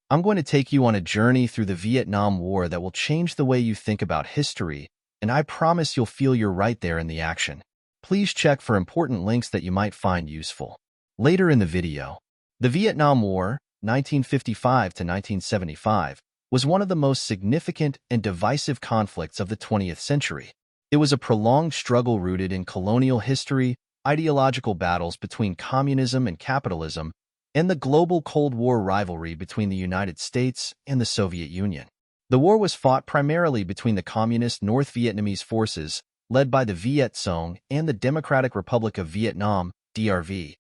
I'm going to take you on a journey through the Vietnam War that will change the way you think about history, and I promise you'll feel you're right there in the action. Please check for important links that you might find useful. Later in the video, the Vietnam War, 1955 to 1975, was one of the most significant and divisive conflicts of the 20th century. It was a prolonged struggle rooted in colonial history, ideological battles between communism and capitalism, and the global Cold War rivalry between the United States and the Soviet Union. The war was fought primarily between the Communist North Vietnamese forces, led by the Viet Cong and the Democratic Republic of Vietnam, DRV,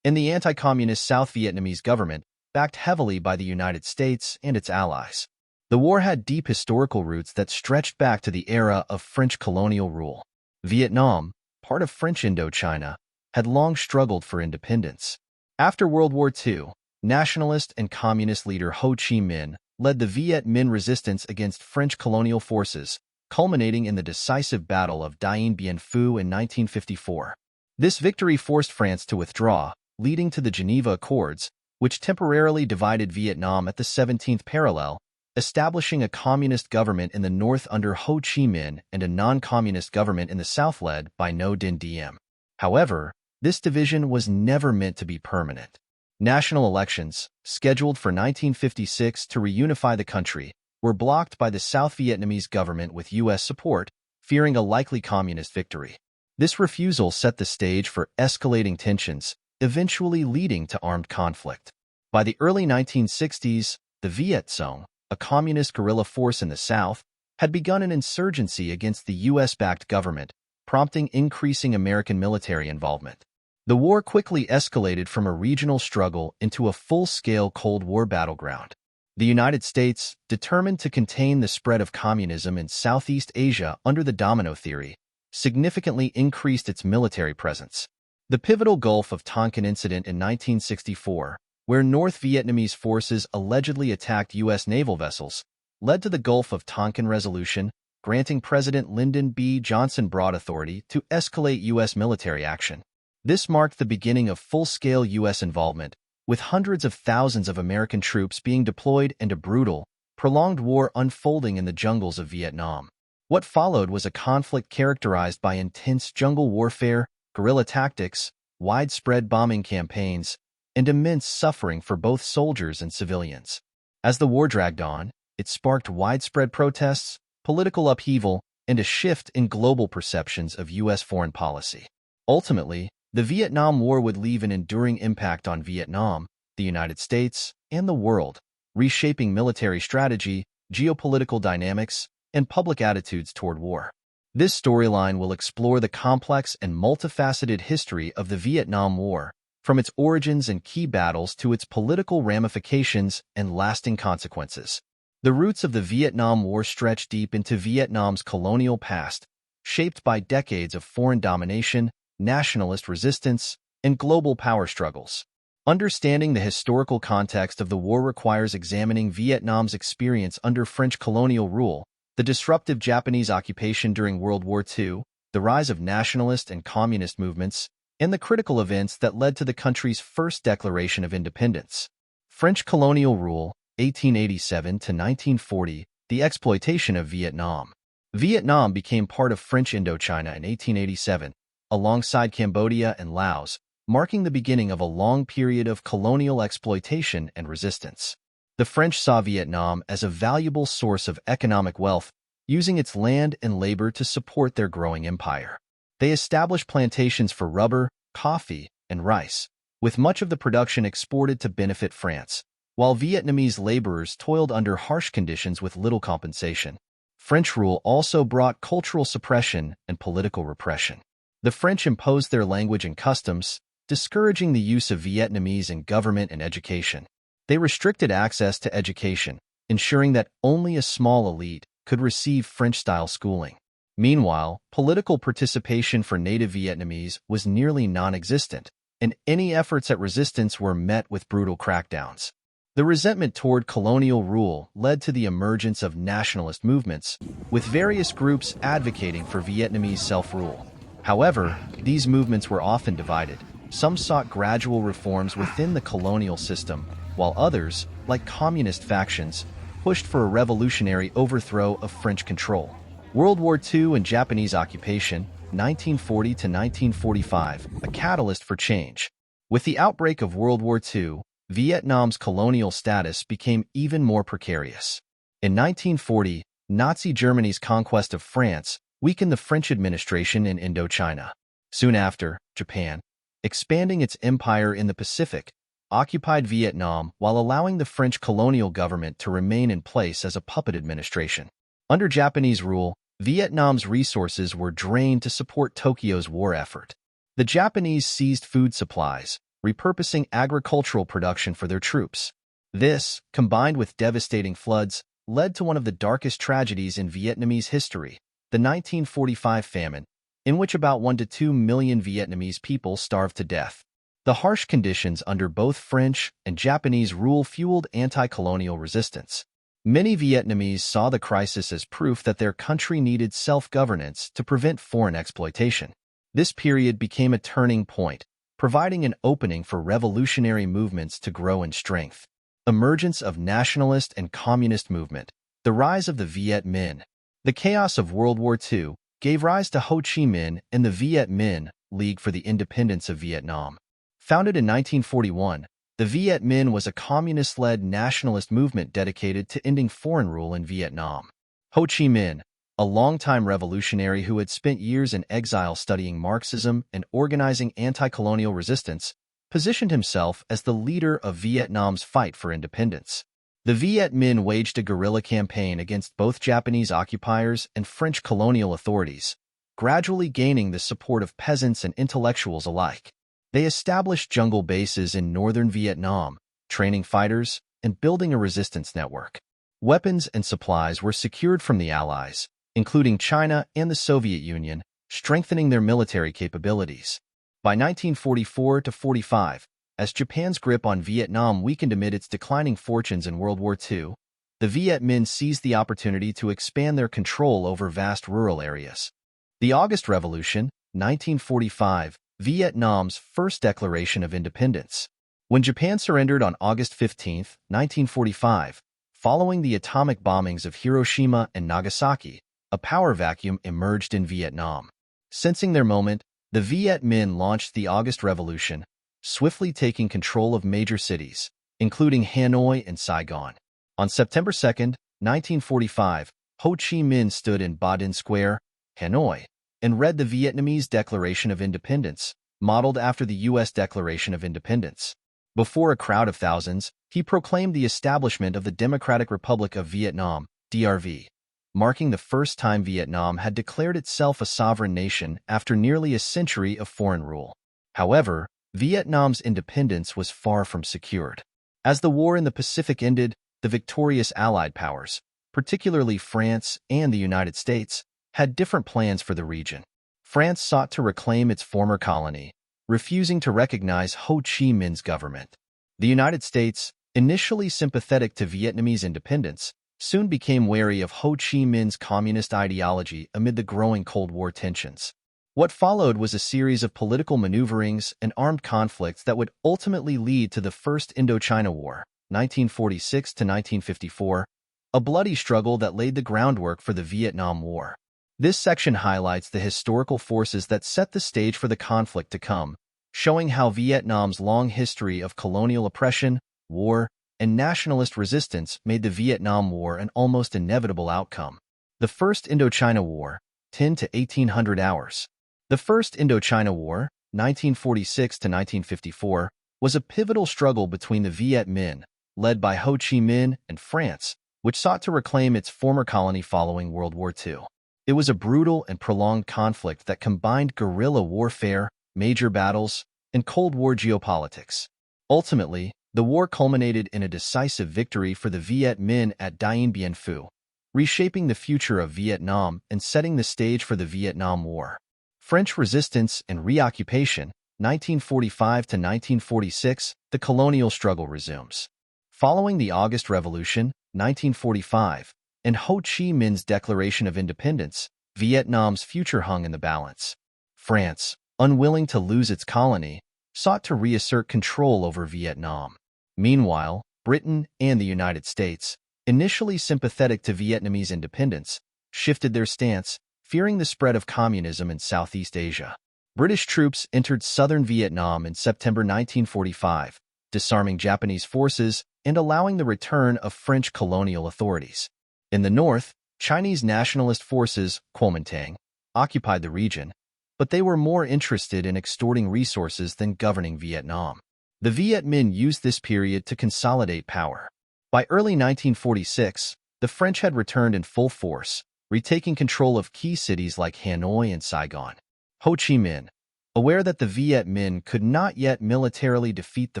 and the anti-communist South Vietnamese government, backed heavily by the United States and its allies. The war had deep historical roots that stretched back to the era of French colonial rule. Vietnam, part of French Indochina, had long struggled for independence. After World War II, nationalist and communist leader Ho Chi Minh led the Viet Minh resistance against French colonial forces, culminating in the decisive Battle of Dien Bien Phu in 1954. This victory forced France to withdraw, leading to the Geneva Accords, which temporarily divided Vietnam at the 17th parallel, establishing a communist government in the north under Ho Chi Minh and a non-communist government in the south led by Ngo Dinh Diem. However, this division was never meant to be permanent. National elections, scheduled for 1956 to reunify the country, were blocked by the South Vietnamese government with U.S. support, fearing a likely communist victory. This refusal set the stage for escalating tensions, eventually leading to armed conflict. By the early 1960s, the Viet Cong, a communist guerrilla force in the South, had begun an insurgency against the U.S.-backed government, prompting increasing American military involvement. The war quickly escalated from a regional struggle into a full-scale Cold War battleground. The United States, determined to contain the spread of communism in Southeast Asia under the domino theory, significantly increased its military presence. The pivotal Gulf of Tonkin incident in 1964, where North Vietnamese forces allegedly attacked U.S. naval vessels, led to the Gulf of Tonkin Resolution, granting President Lyndon B. Johnson broad authority to escalate U.S. military action. This marked the beginning of full-scale U.S. involvement, with hundreds of thousands of American troops being deployed and a brutal, prolonged war unfolding in the jungles of Vietnam. What followed was a conflict characterized by intense jungle warfare, guerrilla tactics, widespread bombing campaigns, and immense suffering for both soldiers and civilians. As the war dragged on, it sparked widespread protests, political upheaval, and a shift in global perceptions of U.S. foreign policy. Ultimately, the Vietnam War would leave an enduring impact on Vietnam, the United States, and the world, reshaping military strategy, geopolitical dynamics, and public attitudes toward war. This storyline will explore the complex and multifaceted history of the Vietnam War, from its origins and key battles to its political ramifications and lasting consequences. The roots of the Vietnam War stretch deep into Vietnam's colonial past, shaped by decades of foreign domination, nationalist resistance, and global power struggles. Understanding the historical context of the war requires examining Vietnam's experience under French colonial rule, the disruptive Japanese occupation during World War II, the rise of nationalist and communist movements, and the critical events that led to the country's first declaration of independence. French colonial rule, 1887 to 1940, the exploitation of Vietnam. Vietnam became part of French Indochina in 1887, alongside Cambodia and Laos, marking the beginning of a long period of colonial exploitation and resistance. The French saw Vietnam as a valuable source of economic wealth, using its land and labor to support their growing empire. They established plantations for rubber, coffee, and rice, with much of the production exported to benefit France, while Vietnamese laborers toiled under harsh conditions with little compensation. French rule also brought cultural suppression and political repression. The French imposed their language and customs, discouraging the use of Vietnamese in government and education. They restricted access to education, ensuring that only a small elite could receive French-style schooling. Meanwhile, political participation for native Vietnamese was nearly non-existent, and any efforts at resistance were met with brutal crackdowns. The resentment toward colonial rule led to the emergence of nationalist movements, with various groups advocating for Vietnamese self-rule. However, these movements were often divided. Some sought gradual reforms within the colonial system, while others, like communist factions, pushed for a revolutionary overthrow of French control. World War II and Japanese occupation, 1940 to 1945, a catalyst for change. With the outbreak of World War II, Vietnam's colonial status became even more precarious. In 1940, Nazi Germany's conquest of France weakened the French administration in Indochina. Soon after, Japan, expanding its empire in the Pacific, occupied Vietnam while allowing the French colonial government to remain in place as a puppet administration. Under Japanese rule, Vietnam's resources were drained to support Tokyo's war effort. The Japanese seized food supplies, repurposing agricultural production for their troops. This, combined with devastating floods, led to one of the darkest tragedies in Vietnamese history, the 1945 famine, in which about 1 to 2 million Vietnamese people starved to death. The harsh conditions under both French and Japanese rule fueled anti-colonial resistance. Many Vietnamese saw the crisis as proof that their country needed self-governance to prevent foreign exploitation. This period became a turning point, providing an opening for revolutionary movements to grow in strength. Emergence of nationalist and communist movement, the rise of the Viet Minh. The chaos of World War II gave rise to Ho Chi Minh and the Viet Minh League for the Independence of Vietnam. Founded in 1941, the Viet Minh was a communist-led nationalist movement dedicated to ending foreign rule in Vietnam. Ho Chi Minh, a longtime revolutionary who had spent years in exile studying Marxism and organizing anti-colonial resistance, positioned himself as the leader of Vietnam's fight for independence. The Viet Minh waged a guerrilla campaign against both Japanese occupiers and French colonial authorities, gradually gaining the support of peasants and intellectuals alike. They established jungle bases in northern Vietnam, training fighters and building a resistance network. Weapons and supplies were secured from the Allies, including China and the Soviet Union, strengthening their military capabilities. By 1944-45, as Japan's grip on Vietnam weakened amid its declining fortunes in World War II, the Viet Minh seized the opportunity to expand their control over vast rural areas. The August Revolution, 1945, Vietnam's first declaration of independence. When Japan surrendered on August 15, 1945, following the atomic bombings of Hiroshima and Nagasaki, a power vacuum emerged in Vietnam. Sensing their moment, the Viet Minh launched the August Revolution, swiftly taking control of major cities, including Hanoi and Saigon. On September 2, 1945, Ho Chi Minh stood in Ba Dinh Square, Hanoi, and read the Vietnamese Declaration of Independence, modeled after the U.S. Declaration of Independence. Before a crowd of thousands, he proclaimed the establishment of the Democratic Republic of Vietnam, DRV, marking the first time Vietnam had declared itself a sovereign nation after nearly a century of foreign rule. However, Vietnam's independence was far from secured. As the war in the Pacific ended, the victorious Allied powers, particularly France and the United States, had different plans for the region. France sought to reclaim its former colony, refusing to recognize Ho Chi Minh's government. The United States, initially sympathetic to Vietnamese independence, soon became wary of Ho Chi Minh's communist ideology amid the growing Cold War tensions. What followed was a series of political maneuverings and armed conflicts that would ultimately lead to the First Indochina War, 1946 to 1954, a bloody struggle that laid the groundwork for the Vietnam War. This section highlights the historical forces that set the stage for the conflict to come, showing how Vietnam's long history of colonial oppression, war, and nationalist resistance made the Vietnam War an almost inevitable outcome. The First Indochina War, 10 to 1800 hours. The First Indochina War, 1946 to 1954, was a pivotal struggle between the Viet Minh, led by Ho Chi Minh, and France, which sought to reclaim its former colony following World War II. It was a brutal and prolonged conflict that combined guerrilla warfare, major battles, and Cold War geopolitics. Ultimately, the war culminated in a decisive victory for the Viet Minh at Dien Bien Phu, reshaping the future of Vietnam and setting the stage for the Vietnam War. French resistance and reoccupation, 1945 to 1946, the colonial struggle resumes. Following the August Revolution, 1945, and Ho Chi Minh's Declaration of Independence, Vietnam's future hung in the balance. France, unwilling to lose its colony, sought to reassert control over Vietnam. Meanwhile, Britain and the United States, initially sympathetic to Vietnamese independence, shifted their stance, fearing the spread of communism in Southeast Asia. British troops entered southern Vietnam in September 1945, disarming Japanese forces and allowing the return of French colonial authorities. In the north, Chinese nationalist forces, Kuomintang, occupied the region, but they were more interested in extorting resources than governing Vietnam. The Viet Minh used this period to consolidate power. By early 1946, the French had returned in full force, retaking control of key cities like Hanoi and Saigon. Ho Chi Minh, aware that the Viet Minh could not yet militarily defeat the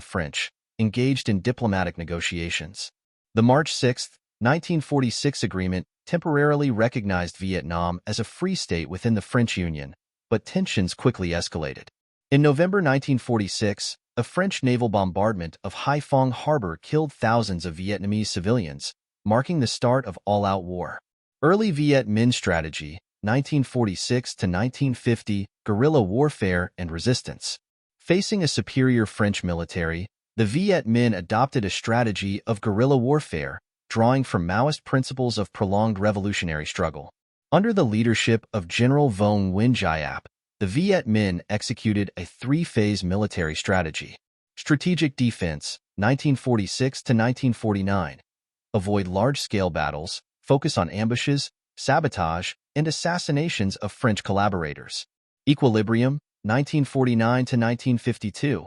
French, engaged in diplomatic negotiations. The March 6, 1946 agreement temporarily recognized Vietnam as a free state within the French Union, but tensions quickly escalated. In November 1946, a French naval bombardment of Haiphong Harbor killed thousands of Vietnamese civilians, marking the start of all-out war. Early Viet Minh strategy, 1946 to 1950, guerrilla warfare and resistance. Facing a superior French military, the Viet Minh adopted a strategy of guerrilla warfare, drawing from Maoist principles of prolonged revolutionary struggle. Under the leadership of General Vuong Nguyen Giap, the Viet Minh executed a three-phase military strategy. Strategic defense, 1946 to 1949. Avoid large-scale battles, focus on ambushes, sabotage, and assassinations of French collaborators. Equilibrium, 1949 to 1952.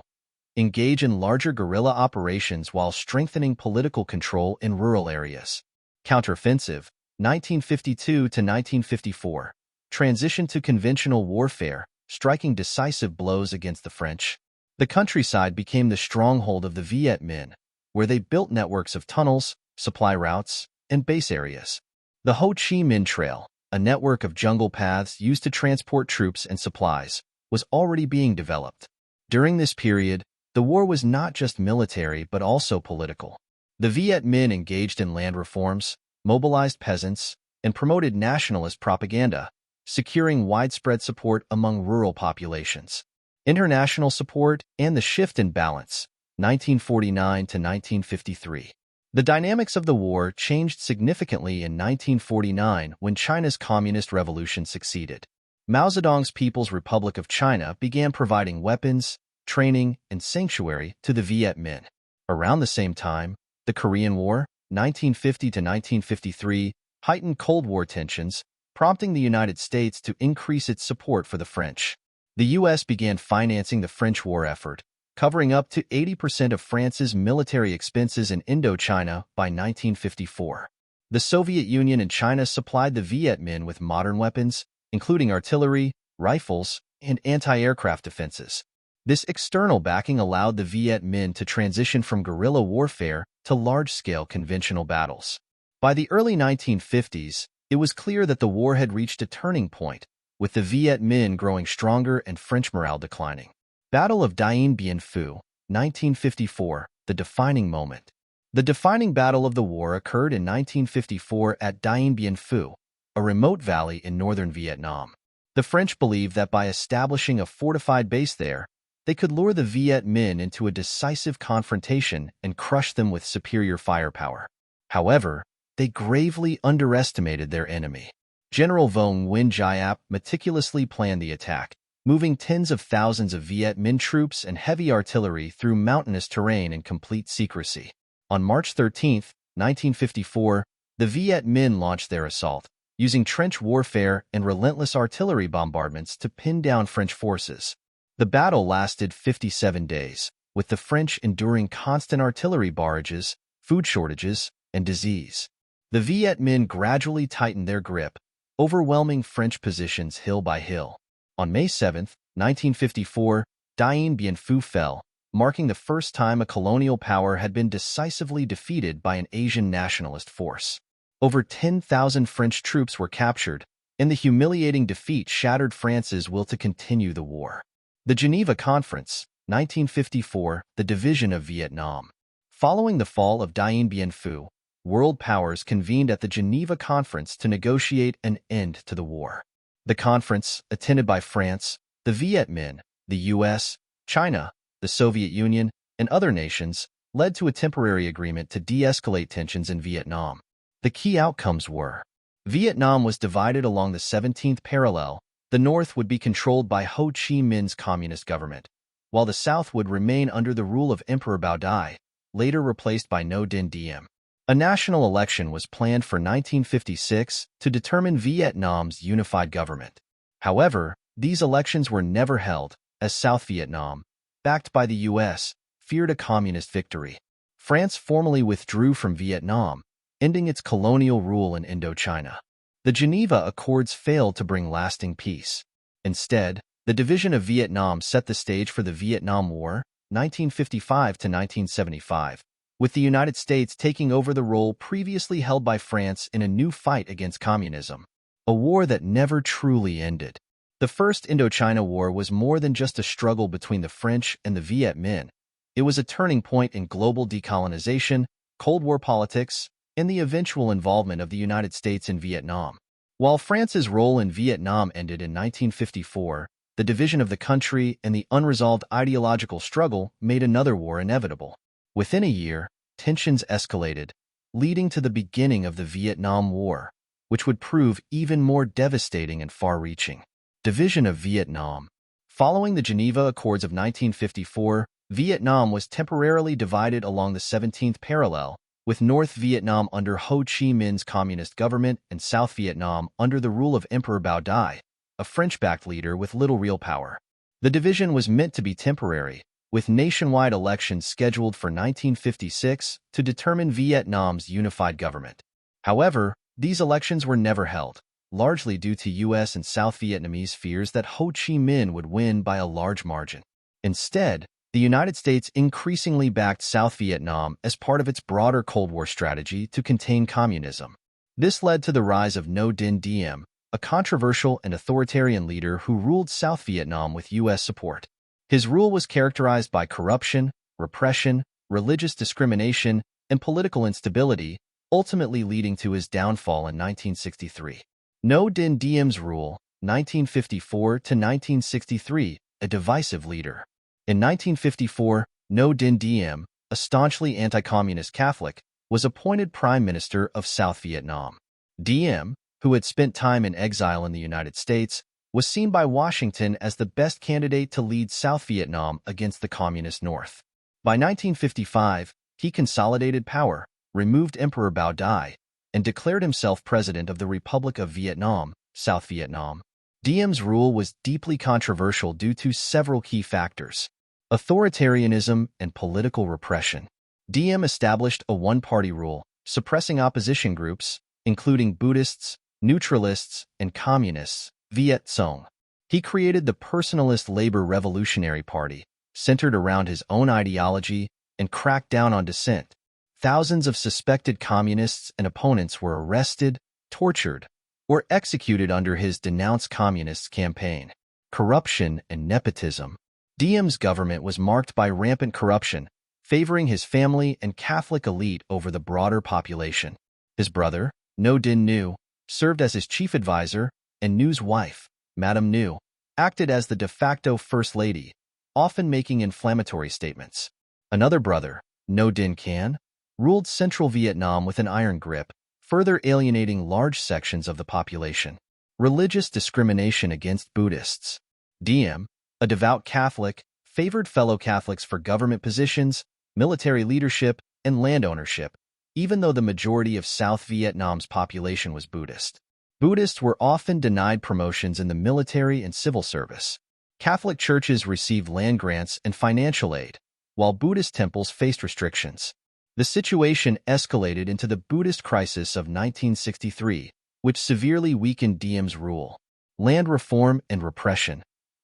Engage in larger guerrilla operations while strengthening political control in rural areas. Counteroffensive, 1952 to 1954. Transition to conventional warfare, striking decisive blows against the French. The countryside became the stronghold of the Viet Minh, where they built networks of tunnels, supply routes, and base areas. The Ho Chi Minh Trail, a network of jungle paths used to transport troops and supplies, was already being developed. During this period, the war was not just military but also political. The Viet Minh engaged in land reforms, mobilized peasants, and promoted nationalist propaganda, securing widespread support among rural populations. International support and the shift in balance, 1949 to 1953. The dynamics of the war changed significantly in 1949 when China's Communist Revolution succeeded. Mao Zedong's People's Republic of China began providing weapons, training, and sanctuary to the Viet Minh. Around the same time, the Korean War, 1950 to 1953, heightened Cold War tensions, prompting the United States to increase its support for the French. The U.S. began financing the French war effort, covering up to 80% of France's military expenses in Indochina by 1954. The Soviet Union and China supplied the Viet Minh with modern weapons, including artillery, rifles, and anti-aircraft defenses. This external backing allowed the Viet Minh to transition from guerrilla warfare to large-scale conventional battles. By the early 1950s, it was clear that the war had reached a turning point, with the Viet Minh growing stronger and French morale declining. Battle of Dien Bien Phu, 1954, the defining moment. The defining battle of the war occurred in 1954 at Dien Bien Phu, a remote valley in northern Vietnam. The French believed that by establishing a fortified base there, they could lure the Viet Minh into a decisive confrontation and crush them with superior firepower. However, they gravely underestimated their enemy. General Vuong Nguyen Giap meticulously planned the attack, moving tens of thousands of Viet Minh troops and heavy artillery through mountainous terrain in complete secrecy. On March 13, 1954, the Viet Minh launched their assault, using trench warfare and relentless artillery bombardments to pin down French forces. The battle lasted 57 days, with the French enduring constant artillery barrages, food shortages, and disease. The Viet Minh gradually tightened their grip, overwhelming French positions hill by hill. On May 7, 1954, Dien Bien Phu fell, marking the first time a colonial power had been decisively defeated by an Asian nationalist force. Over 10,000 French troops were captured, and the humiliating defeat shattered France's will to continue the war. The Geneva Conference, 1954, the division of Vietnam. Following the fall of Dien Bien Phu, world powers convened at the Geneva Conference to negotiate an end to the war. The conference, attended by France, the Viet Minh, the U.S., China, the Soviet Union, and other nations, led to a temporary agreement to de-escalate tensions in Vietnam. The key outcomes were: Vietnam was divided along the 17th parallel. The north would be controlled by Ho Chi Minh's communist government, while the south would remain under the rule of Emperor Bao Dai, later replaced by Ngo Dinh Diem. A national election was planned for 1956 to determine Vietnam's unified government. However, these elections were never held, as South Vietnam, backed by the U.S., feared a communist victory. France formally withdrew from Vietnam, ending its colonial rule in Indochina. The Geneva Accords failed to bring lasting peace. Instead, the division of Vietnam set the stage for the Vietnam War, 1955 to 1975, with the United States taking over the role previously held by France in a new fight against communism, a war that never truly ended. The First Indochina War was more than just a struggle between the French and the Viet Minh. It was a turning point in global decolonization, Cold War politics, and the eventual involvement of the United States in Vietnam. While France's role in Vietnam ended in 1954, the division of the country and the unresolved ideological struggle made another war inevitable. Within a year, tensions escalated, leading to the beginning of the Vietnam War, which would prove even more devastating and far-reaching. Division of Vietnam. Following the Geneva Accords of 1954, Vietnam was temporarily divided along the 17th parallel, with North Vietnam under Ho Chi Minh's communist government and South Vietnam under the rule of Emperor Bao Dai, a French-backed leader with little real power. The division was meant to be temporary, with nationwide elections scheduled for 1956 to determine Vietnam's unified government. However, these elections were never held, largely due to U.S. and South Vietnamese fears that Ho Chi Minh would win by a large margin. Instead, the United States increasingly backed South Vietnam as part of its broader Cold War strategy to contain communism. This led to the rise of Ngo Dinh Diem, a controversial and authoritarian leader who ruled South Vietnam with U.S. support. His rule was characterized by corruption, repression, religious discrimination, and political instability, ultimately leading to his downfall in 1963. Ngo Dinh Diem's rule, 1954 to 1963, a divisive leader. In 1954, Ngo Dinh Diem, a staunchly anti-communist Catholic, was appointed Prime Minister of South Vietnam. Diem, who had spent time in exile in the United States, was seen by Washington as the best candidate to lead South Vietnam against the Communist North. By 1955, he consolidated power, removed Emperor Bao Dai, and declared himself president of the Republic of Vietnam, South Vietnam. Diem's rule was deeply controversial due to several key factors: authoritarianism and political repression. Diem established a one-party rule, suppressing opposition groups, including Buddhists, neutralists, and communists, Viet Cong. He created the Personalist Labor Revolutionary Party, centered around his own ideology, and cracked down on dissent. Thousands of suspected communists and opponents were arrested, tortured, or executed under his Denounce Communists campaign. Corruption and nepotism. Diem's government was marked by rampant corruption, favoring his family and Catholic elite over the broader population. His brother, Ngo Dinh Nhu, served as his chief advisor, and Ngu's wife, Madame Nhu, acted as the de facto First Lady, often making inflammatory statements. Another brother, Ngo Dinh Can, ruled central Vietnam with an iron grip, further alienating large sections of the population. Religious discrimination against Buddhists. Diem, a devout Catholic, favored fellow Catholics for government positions, military leadership, and land ownership, even though the majority of South Vietnam's population was Buddhist. Buddhists were often denied promotions in the military and civil service. Catholic churches received land grants and financial aid, while Buddhist temples faced restrictions. The situation escalated into the Buddhist crisis of 1963, which severely weakened Diem's rule. Land reform and repression.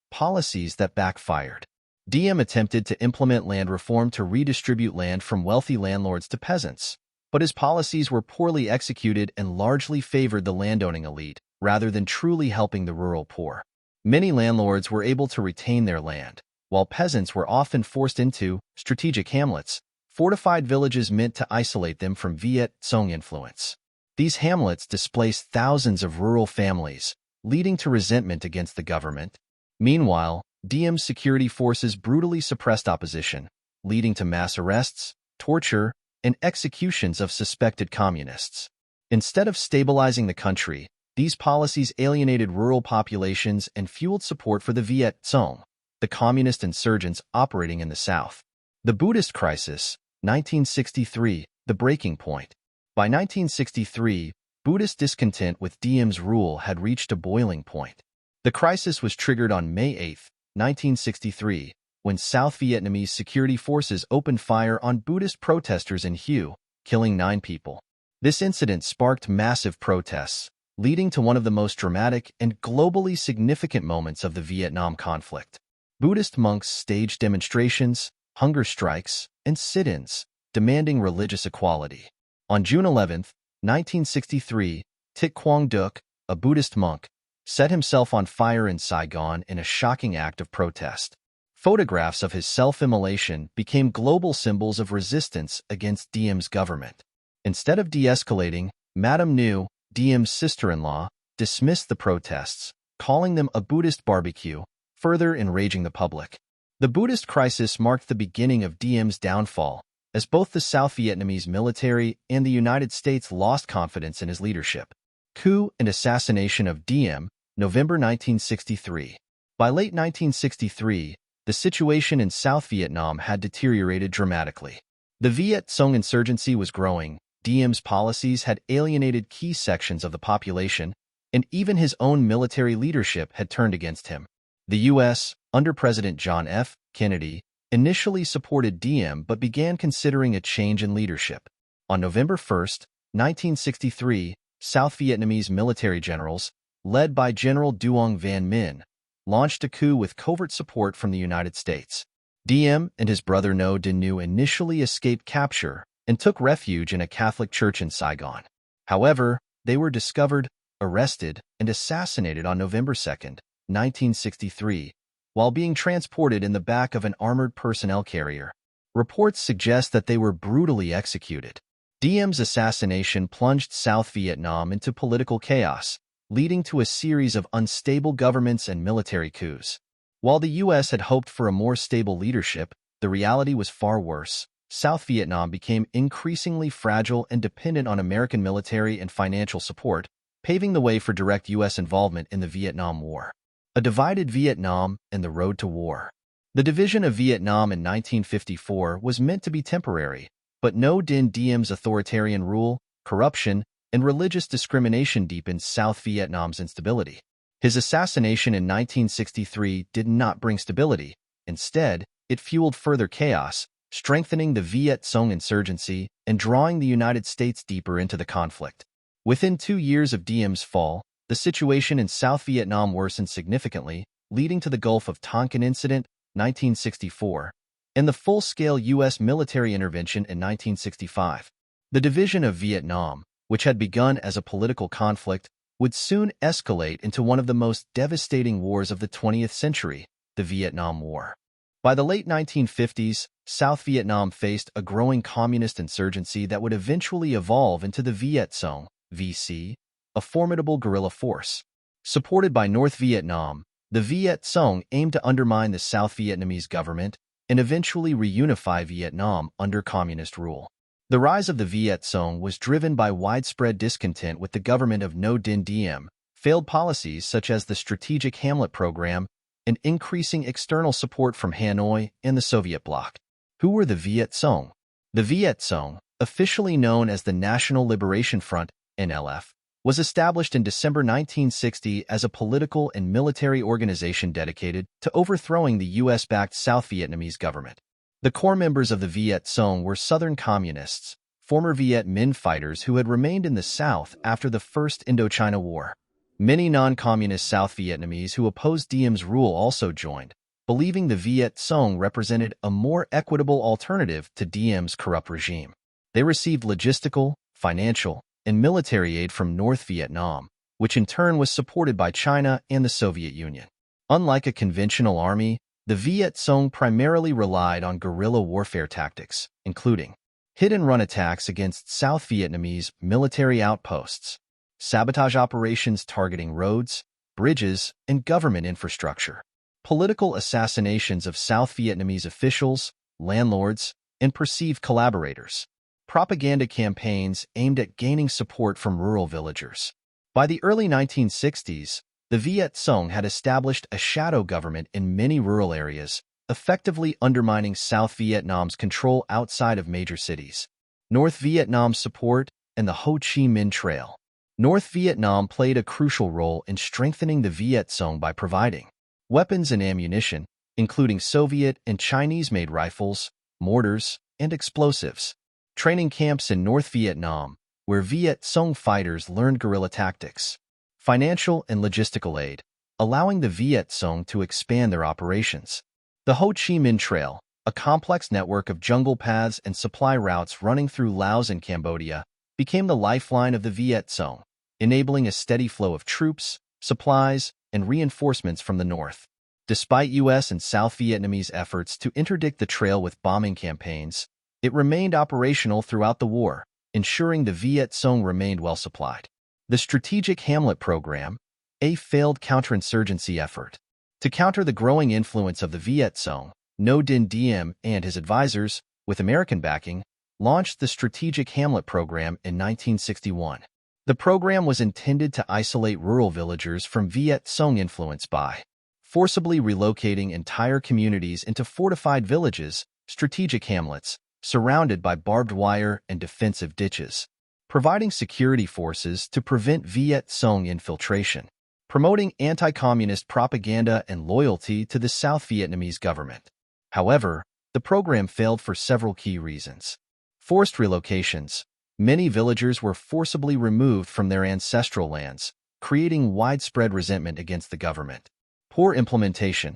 Policies that backfired. Diem attempted to implement land reform to redistribute land from wealthy landlords to peasants, but his policies were poorly executed and largely favored the landowning elite, rather than truly helping the rural poor. Many landlords were able to retain their land, while peasants were often forced into strategic hamlets, fortified villages meant to isolate them from Viet Cong influence. These hamlets displaced thousands of rural families, leading to resentment against the government. Meanwhile, Diem's security forces brutally suppressed opposition, leading to mass arrests, torture, and executions of suspected communists. Instead of stabilizing the country, these policies alienated rural populations and fueled support for the Viet Cong, the communist insurgents operating in the South. The Buddhist crisis, 1963, the breaking point. By 1963, Buddhist discontent with Diem's rule had reached a boiling point. The crisis was triggered on May 8, 1963, when South Vietnamese security forces opened fire on Buddhist protesters in Hue, killing 9 people. This incident sparked massive protests, leading to one of the most dramatic and globally significant moments of the Vietnam conflict. Buddhist monks staged demonstrations, hunger strikes, and sit-ins, demanding religious equality. On June 11, 1963, Thich Quang Duc, a Buddhist monk, set himself on fire in Saigon in a shocking act of protest. Photographs of his self-immolation became global symbols of resistance against Diem's government. Instead of de-escalating, Madame Nhu, Diem's sister-in-law, dismissed the protests, calling them a Buddhist barbecue, further enraging the public. The Buddhist crisis marked the beginning of Diem's downfall, as both the South Vietnamese military and the United States lost confidence in his leadership. Coup and assassination of Diem, November 1963. By late 1963, the situation in South Vietnam had deteriorated dramatically. The Viet Cong insurgency was growing, Diem's policies had alienated key sections of the population, and even his own military leadership had turned against him. The U.S., under President John F. Kennedy, initially supported Diem but began considering a change in leadership. On November 1, 1963, South Vietnamese military generals, led by General Duong Van Minh, launched a coup with covert support from the United States. Diem and his brother Ngo Dinh Nhu initially escaped capture and took refuge in a Catholic church in Saigon. However, they were discovered, arrested, and assassinated on November 2, 1963, while being transported in the back of an armored personnel carrier. Reports suggest that they were brutally executed. Diem's assassination plunged South Vietnam into political chaos, leading to a series of unstable governments and military coups. While the U.S. had hoped for a more stable leadership, the reality was far worse. South Vietnam became increasingly fragile and dependent on American military and financial support, paving the way for direct U.S. involvement in the Vietnam War. A divided Vietnam and the road to war. The division of Vietnam in 1954 was meant to be temporary, but Ngo Dinh Diem's authoritarian rule, corruption, and religious discrimination deepened South Vietnam's instability. His assassination in 1963 did not bring stability. Instead, it fueled further chaos, strengthening the Viet Cong insurgency and drawing the United States deeper into the conflict. Within 2 years of Diem's fall, the situation in South Vietnam worsened significantly, leading to the Gulf of Tonkin Incident, 1964, and the full-scale U.S. military intervention in 1965. The division of Vietnam, which had begun as a political conflict, would soon escalate into one of the most devastating wars of the 20th century, the Vietnam War. By the late 1950s, South Vietnam faced a growing communist insurgency that would eventually evolve into the Viet Cong, VC, a formidable guerrilla force. Supported by North Vietnam, the Viet Cong aimed to undermine the South Vietnamese government and eventually reunify Vietnam under communist rule. The rise of the Viet Cong was driven by widespread discontent with the government of Ngo Dinh Diem, failed policies such as the Strategic Hamlet Program, and increasing external support from Hanoi and the Soviet bloc. Who were the Viet Cong? The Viet Cong, officially known as the National Liberation Front, NLF, was established in December 1960 as a political and military organization dedicated to overthrowing the U.S.-backed South Vietnamese government. The core members of the Viet Cong were Southern communists, former Viet Minh fighters who had remained in the South after the First Indochina War. Many non-communist South Vietnamese who opposed Diem's rule also joined, believing the Viet Cong represented a more equitable alternative to Diem's corrupt regime. They received logistical, financial, and military aid from North Vietnam, which in turn was supported by China and the Soviet Union. Unlike a conventional army, the Viet Cong primarily relied on guerrilla warfare tactics, including hit-and-run attacks against South Vietnamese military outposts, sabotage operations targeting roads, bridges, and government infrastructure, political assassinations of South Vietnamese officials, landlords, and perceived collaborators. Propaganda campaigns aimed at gaining support from rural villagers. By the early 1960s, the Viet Cong had established a shadow government in many rural areas, effectively undermining South Vietnam's control outside of major cities. North Vietnam's support and the Ho Chi Minh Trail. North Vietnam played a crucial role in strengthening the Viet Cong by providing weapons and ammunition, including Soviet and Chinese-made rifles, mortars, and explosives. Training camps in North Vietnam, where Viet Cong fighters learned guerrilla tactics. Financial and logistical aid, allowing the Viet Cong to expand their operations. The Ho Chi Minh Trail, a complex network of jungle paths and supply routes running through Laos and Cambodia, became the lifeline of the Viet Cong, enabling a steady flow of troops, supplies, and reinforcements from the north. Despite U.S. and South Vietnamese efforts to interdict the trail with bombing campaigns, it remained operational throughout the war, ensuring the Viet Cong remained well supplied. The Strategic Hamlet Program, a failed counterinsurgency effort. To counter the growing influence of the Viet Cong, Ngo Dinh Diem and his advisors, with American backing, launched the Strategic Hamlet Program in 1961. The program was intended to isolate rural villagers from Viet Cong influence by forcibly relocating entire communities into fortified villages, strategic hamlets, surrounded by barbed wire and defensive ditches, providing security forces to prevent Viet Cong infiltration, promoting anti-communist propaganda and loyalty to the South Vietnamese government. However, the program failed for several key reasons. Forced relocations. Many villagers were forcibly removed from their ancestral lands, creating widespread resentment against the government. Poor implementation.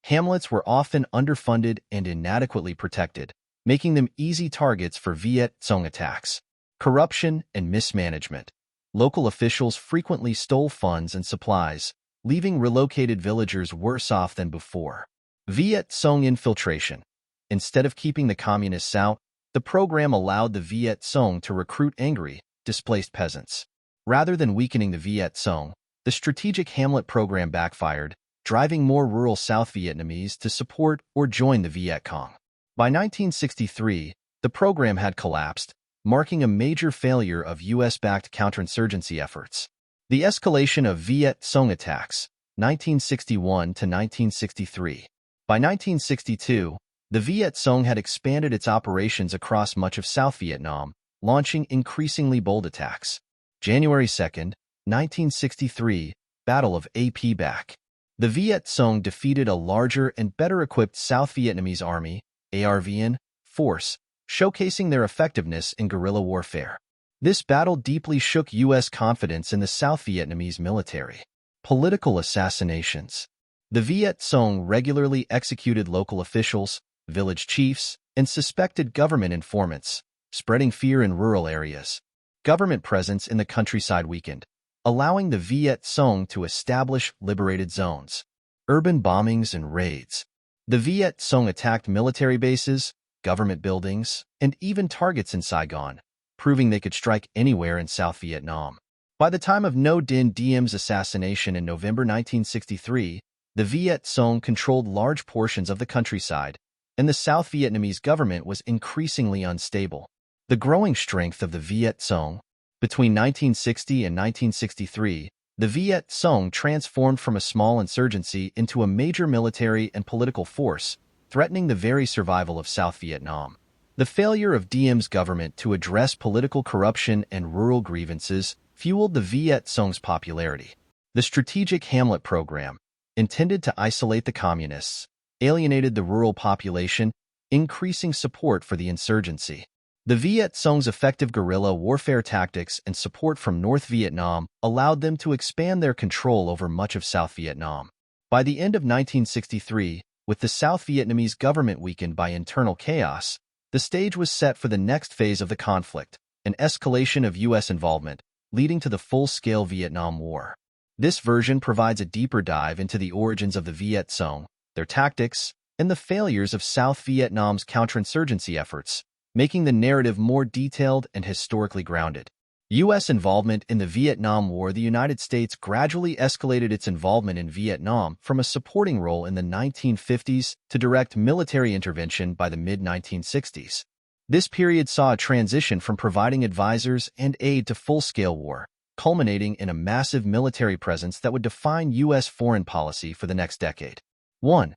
Hamlets were often underfunded and inadequately protected, making them easy targets for Viet Cong attacks. Corruption and mismanagement. Local officials frequently stole funds and supplies, leaving relocated villagers worse off than before. Viet Cong infiltration. Instead of keeping the communists out, the program allowed the Viet Cong to recruit angry, displaced peasants. Rather than weakening the Viet Cong, the Strategic Hamlet Program backfired, driving more rural South Vietnamese to support or join the Viet Cong. By 1963, the program had collapsed, marking a major failure of U.S.-backed counterinsurgency efforts. The escalation of Viet Cong attacks, 1961 to 1963. By 1962, the Viet Cong had expanded its operations across much of South Vietnam, launching increasingly bold attacks. January 2, 1963, Battle of AP Bac. The Viet Cong defeated a larger and better-equipped South Vietnamese Army, ARVN, force, showcasing their effectiveness in guerrilla warfare. This battle deeply shook U.S. confidence in the South Vietnamese military. Political assassinations. The Viet Cong regularly executed local officials, village chiefs, and suspected government informants, spreading fear in rural areas. Government presence in the countryside weakened, allowing the Viet Cong to establish liberated zones. Urban bombings and raids. The Viet Cong attacked military bases, government buildings, and even targets in Saigon, proving they could strike anywhere in South Vietnam. By the time of Ngo Dinh Diem's assassination in November 1963, the Viet Cong controlled large portions of the countryside, and the South Vietnamese government was increasingly unstable. The growing strength of the Viet Cong. Between 1960 and 1963, the Viet Cong transformed from a small insurgency into a major military and political force, threatening the very survival of South Vietnam. The failure of Diem's government to address political corruption and rural grievances fueled the Viet Cong's popularity. The Strategic Hamlet Program, intended to isolate the communists, alienated the rural population, increasing support for the insurgency. The Viet Cong's effective guerrilla warfare tactics and support from North Vietnam allowed them to expand their control over much of South Vietnam. By the end of 1963, with the South Vietnamese government weakened by internal chaos, the stage was set for the next phase of the conflict, an escalation of U.S. involvement, leading to the full-scale Vietnam War. This version provides a deeper dive into the origins of the Viet Cong, their tactics, and the failures of South Vietnam's counterinsurgency efforts, making the narrative more detailed and historically grounded. U.S. involvement in the Vietnam War. The United States gradually escalated its involvement in Vietnam from a supporting role in the 1950s to direct military intervention by the mid-1960s. This period saw a transition from providing advisors and aid to full-scale war, culminating in a massive military presence that would define U.S. foreign policy for the next decade. 1.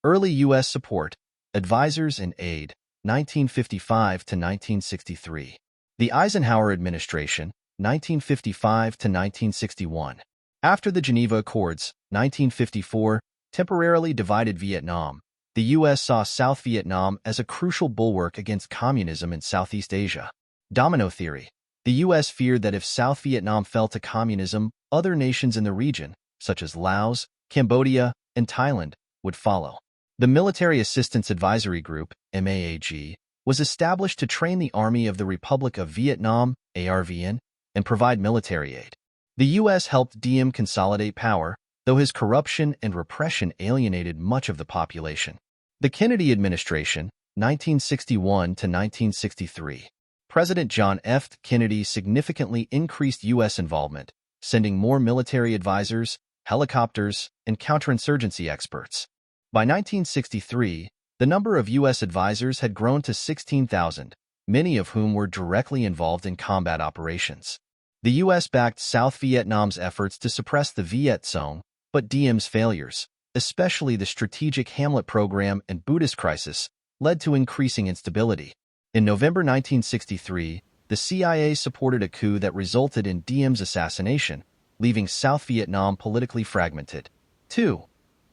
Early U.S. support, advisors and aid, 1955 to 1963. The Eisenhower administration, 1955 to 1961. After the Geneva Accords, 1954, temporarily divided Vietnam, the U.S. saw South Vietnam as a crucial bulwark against communism in Southeast Asia. Domino theory. The U.S. feared that if South Vietnam fell to communism, other nations in the region, such as Laos, Cambodia, and Thailand, would follow. The Military Assistance Advisory Group, MAAG, was established to train the Army of the Republic of Vietnam, ARVN, and provide military aid. The U.S. helped Diem consolidate power, though his corruption and repression alienated much of the population. The Kennedy administration, 1961 to 1963. President John F. Kennedy significantly increased U.S. involvement, sending more military advisors, helicopters, and counterinsurgency experts. By 1963, the number of U.S. advisors had grown to 16,000, many of whom were directly involved in combat operations. The U.S. backed South Vietnam's efforts to suppress the Viet Cong, but Diem's failures, especially the Strategic Hamlet Program and Buddhist crisis, led to increasing instability. In November 1963, the CIA supported a coup that resulted in Diem's assassination, leaving South Vietnam politically fragmented. 2.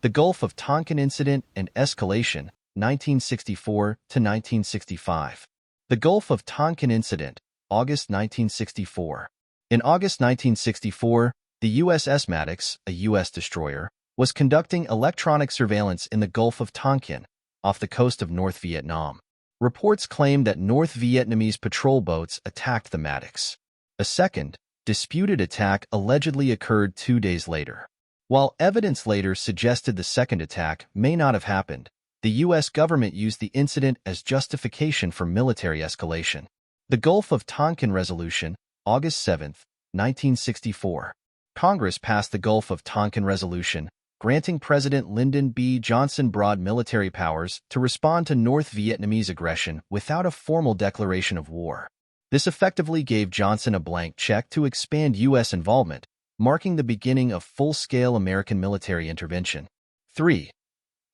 The Gulf of Tonkin Incident and Escalation, 1964 to 1965. The Gulf of Tonkin Incident, August 1964. In August 1964, the USS Maddox, a U.S. destroyer, was conducting electronic surveillance in the Gulf of Tonkin, off the coast of North Vietnam. Reports claim that North Vietnamese patrol boats attacked the Maddox. A second, disputed attack allegedly occurred 2 days later. While evidence later suggested the second attack may not have happened, the U.S. government used the incident as justification for military escalation. The Gulf of Tonkin Resolution, August 7, 1964. Congress passed the Gulf of Tonkin Resolution, granting President Lyndon B. Johnson broad military powers to respond to North Vietnamese aggression without a formal declaration of war. This effectively gave Johnson a blank check to expand U.S. involvement, marking the beginning of full-scale American military intervention. 3.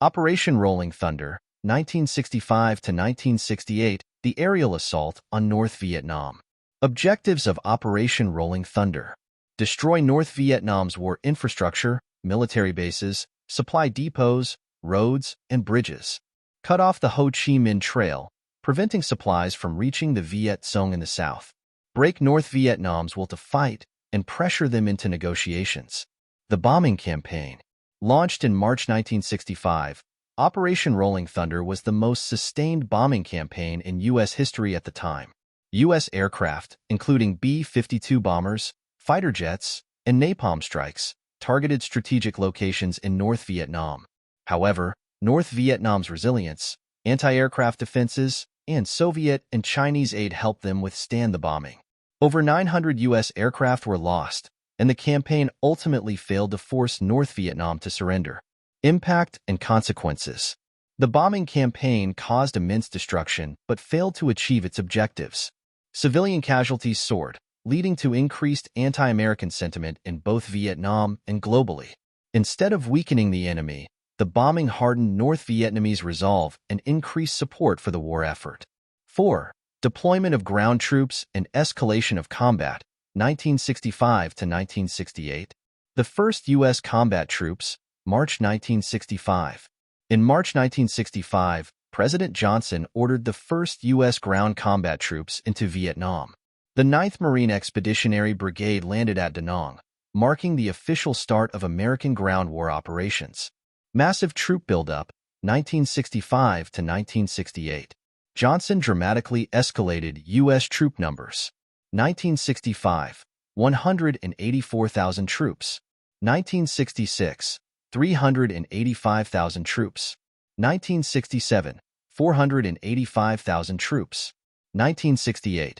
Operation Rolling Thunder, 1965 to 1968, the aerial assault on North Vietnam. Objectives of Operation Rolling Thunder: destroy North Vietnam's war infrastructure, military bases, supply depots, roads, and bridges. Cut off the Ho Chi Minh Trail, preventing supplies from reaching the Viet Cong in the south. Break North Vietnam's will to fight and pressure them into negotiations. The bombing campaign. Launched in March 1965, Operation Rolling Thunder was the most sustained bombing campaign in U.S. history at the time. U.S. aircraft, including B-52 bombers, fighter jets, and napalm strikes, targeted strategic locations in North Vietnam. However, North Vietnam's resilience, anti-aircraft defenses, and Soviet and Chinese aid helped them withstand the bombing. Over 900 U.S. aircraft were lost, and the campaign ultimately failed to force North Vietnam to surrender. Impact and consequences. The bombing campaign caused immense destruction but failed to achieve its objectives. Civilian casualties soared, leading to increased anti-American sentiment in both Vietnam and globally. Instead of weakening the enemy, the bombing hardened North Vietnamese resolve and increased support for the war effort. 4. Deployment of ground troops and escalation of combat, 1965 to 1968. The first U.S. combat troops, March 1965. In March 1965, President Johnson ordered the first U.S. ground combat troops into Vietnam. The 9th Marine Expeditionary Brigade landed at Da Nang, marking the official start of American ground war operations. Massive troop buildup, 1965 to 1968. Johnson dramatically escalated U.S. troop numbers. 1965, 184,000 troops. 1966, 385,000 troops. 1967, 485,000 troops. 1968,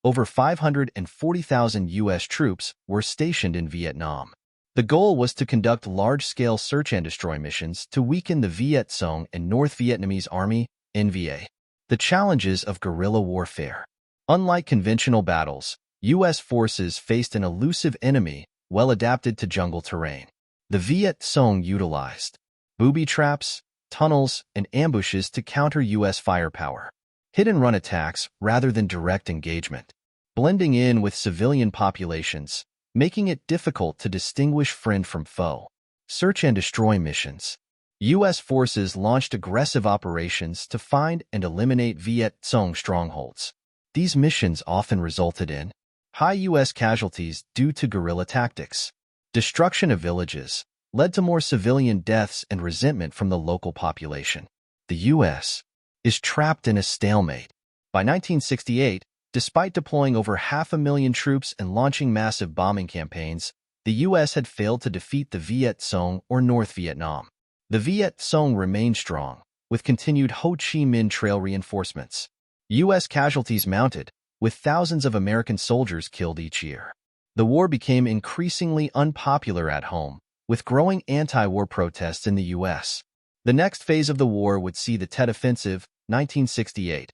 over 540,000 U.S. troops were stationed in Vietnam. The goal was to conduct large-scale search and destroy missions to weaken the Viet Cong and North Vietnamese Army, NVA. The challenges of guerrilla warfare. Unlike conventional battles, U.S. forces faced an elusive enemy well adapted to jungle terrain. The Viet Cong utilized booby traps, tunnels, and ambushes to counter U.S. firepower. Hit-and-run attacks rather than direct engagement, blending in with civilian populations, making it difficult to distinguish friend from foe. Search and destroy missions. U.S. forces launched aggressive operations to find and eliminate Viet Cong strongholds. These missions often resulted in high U.S. casualties due to guerrilla tactics. Destruction of villages led to more civilian deaths and resentment from the local population. The U.S. is trapped in a stalemate. By 1968, despite deploying over 500,000 troops and launching massive bombing campaigns, the U.S. had failed to defeat the Viet Cong or North Vietnam. The Viet Cong remained strong, with continued Ho Chi Minh Trail reinforcements. U.S. casualties mounted, with thousands of American soldiers killed each year. The war became increasingly unpopular at home, with growing anti-war protests in the U.S. The next phase of the war would see the Tet Offensive, 1968,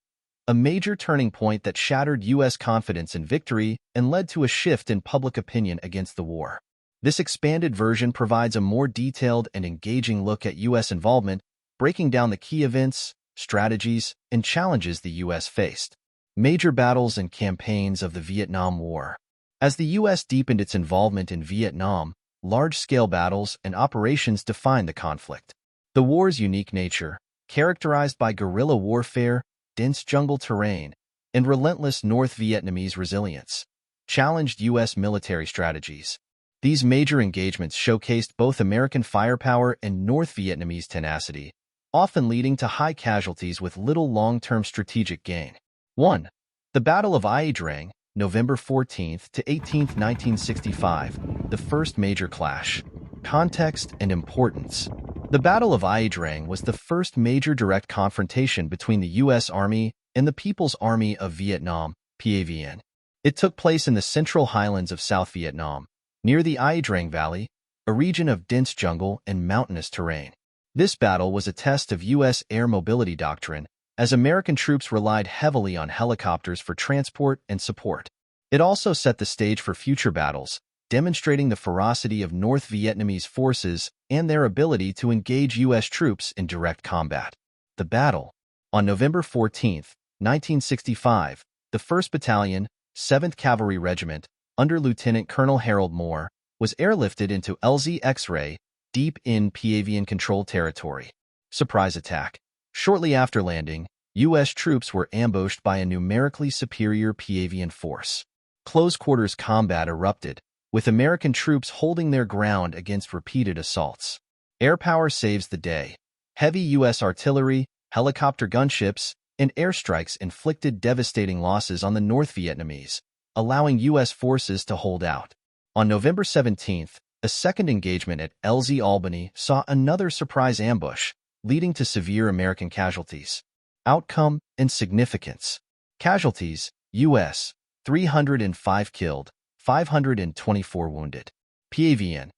a major turning point that shattered U.S. confidence in victory and led to a shift in public opinion against the war. This expanded version provides a more detailed and engaging look at U.S. involvement, breaking down the key events, strategies, and challenges the U.S. faced. Major battles and campaigns of the Vietnam War. As the U.S. deepened its involvement in Vietnam, large-scale battles and operations defined the conflict. The war's unique nature, characterized by guerrilla warfare, dense jungle terrain, and relentless North Vietnamese resilience, challenged U.S. military strategies. These major engagements showcased both American firepower and North Vietnamese tenacity, often leading to high casualties with little long-term strategic gain. 1. The Battle of Ia Drang, November 14 to 18, 1965, the first major clash. Context and importance. The Battle of Ia Drang was the first major direct confrontation between the U.S. Army and the People's Army of Vietnam, PAVN. It took place in the central highlands of South Vietnam, near the Ia Drang Valley, a region of dense jungle and mountainous terrain. This battle was a test of U.S. air mobility doctrine, as American troops relied heavily on helicopters for transport and support. It also set the stage for future battles, demonstrating the ferocity of North Vietnamese forces and their ability to engage U.S. troops in direct combat. The battle. On November 14, 1965, the 1st Battalion, 7th Cavalry Regiment, under Lieutenant Colonel Harold Moore, was airlifted into LZ X-ray, deep in PAVN-controlled territory. Surprise attack. Shortly after landing, U.S. troops were ambushed by a numerically superior PAVN force. Close-quarters combat erupted, with American troops holding their ground against repeated assaults. Air power saves the day. Heavy U.S. artillery, helicopter gunships, and airstrikes inflicted devastating losses on the North Vietnamese, allowing U.S. forces to hold out. On November 17th, a second engagement at LZ Albany saw another surprise ambush, leading to severe American casualties. Outcome and significance. Casualties, U.S., 305 killed, 524 wounded. PAVN,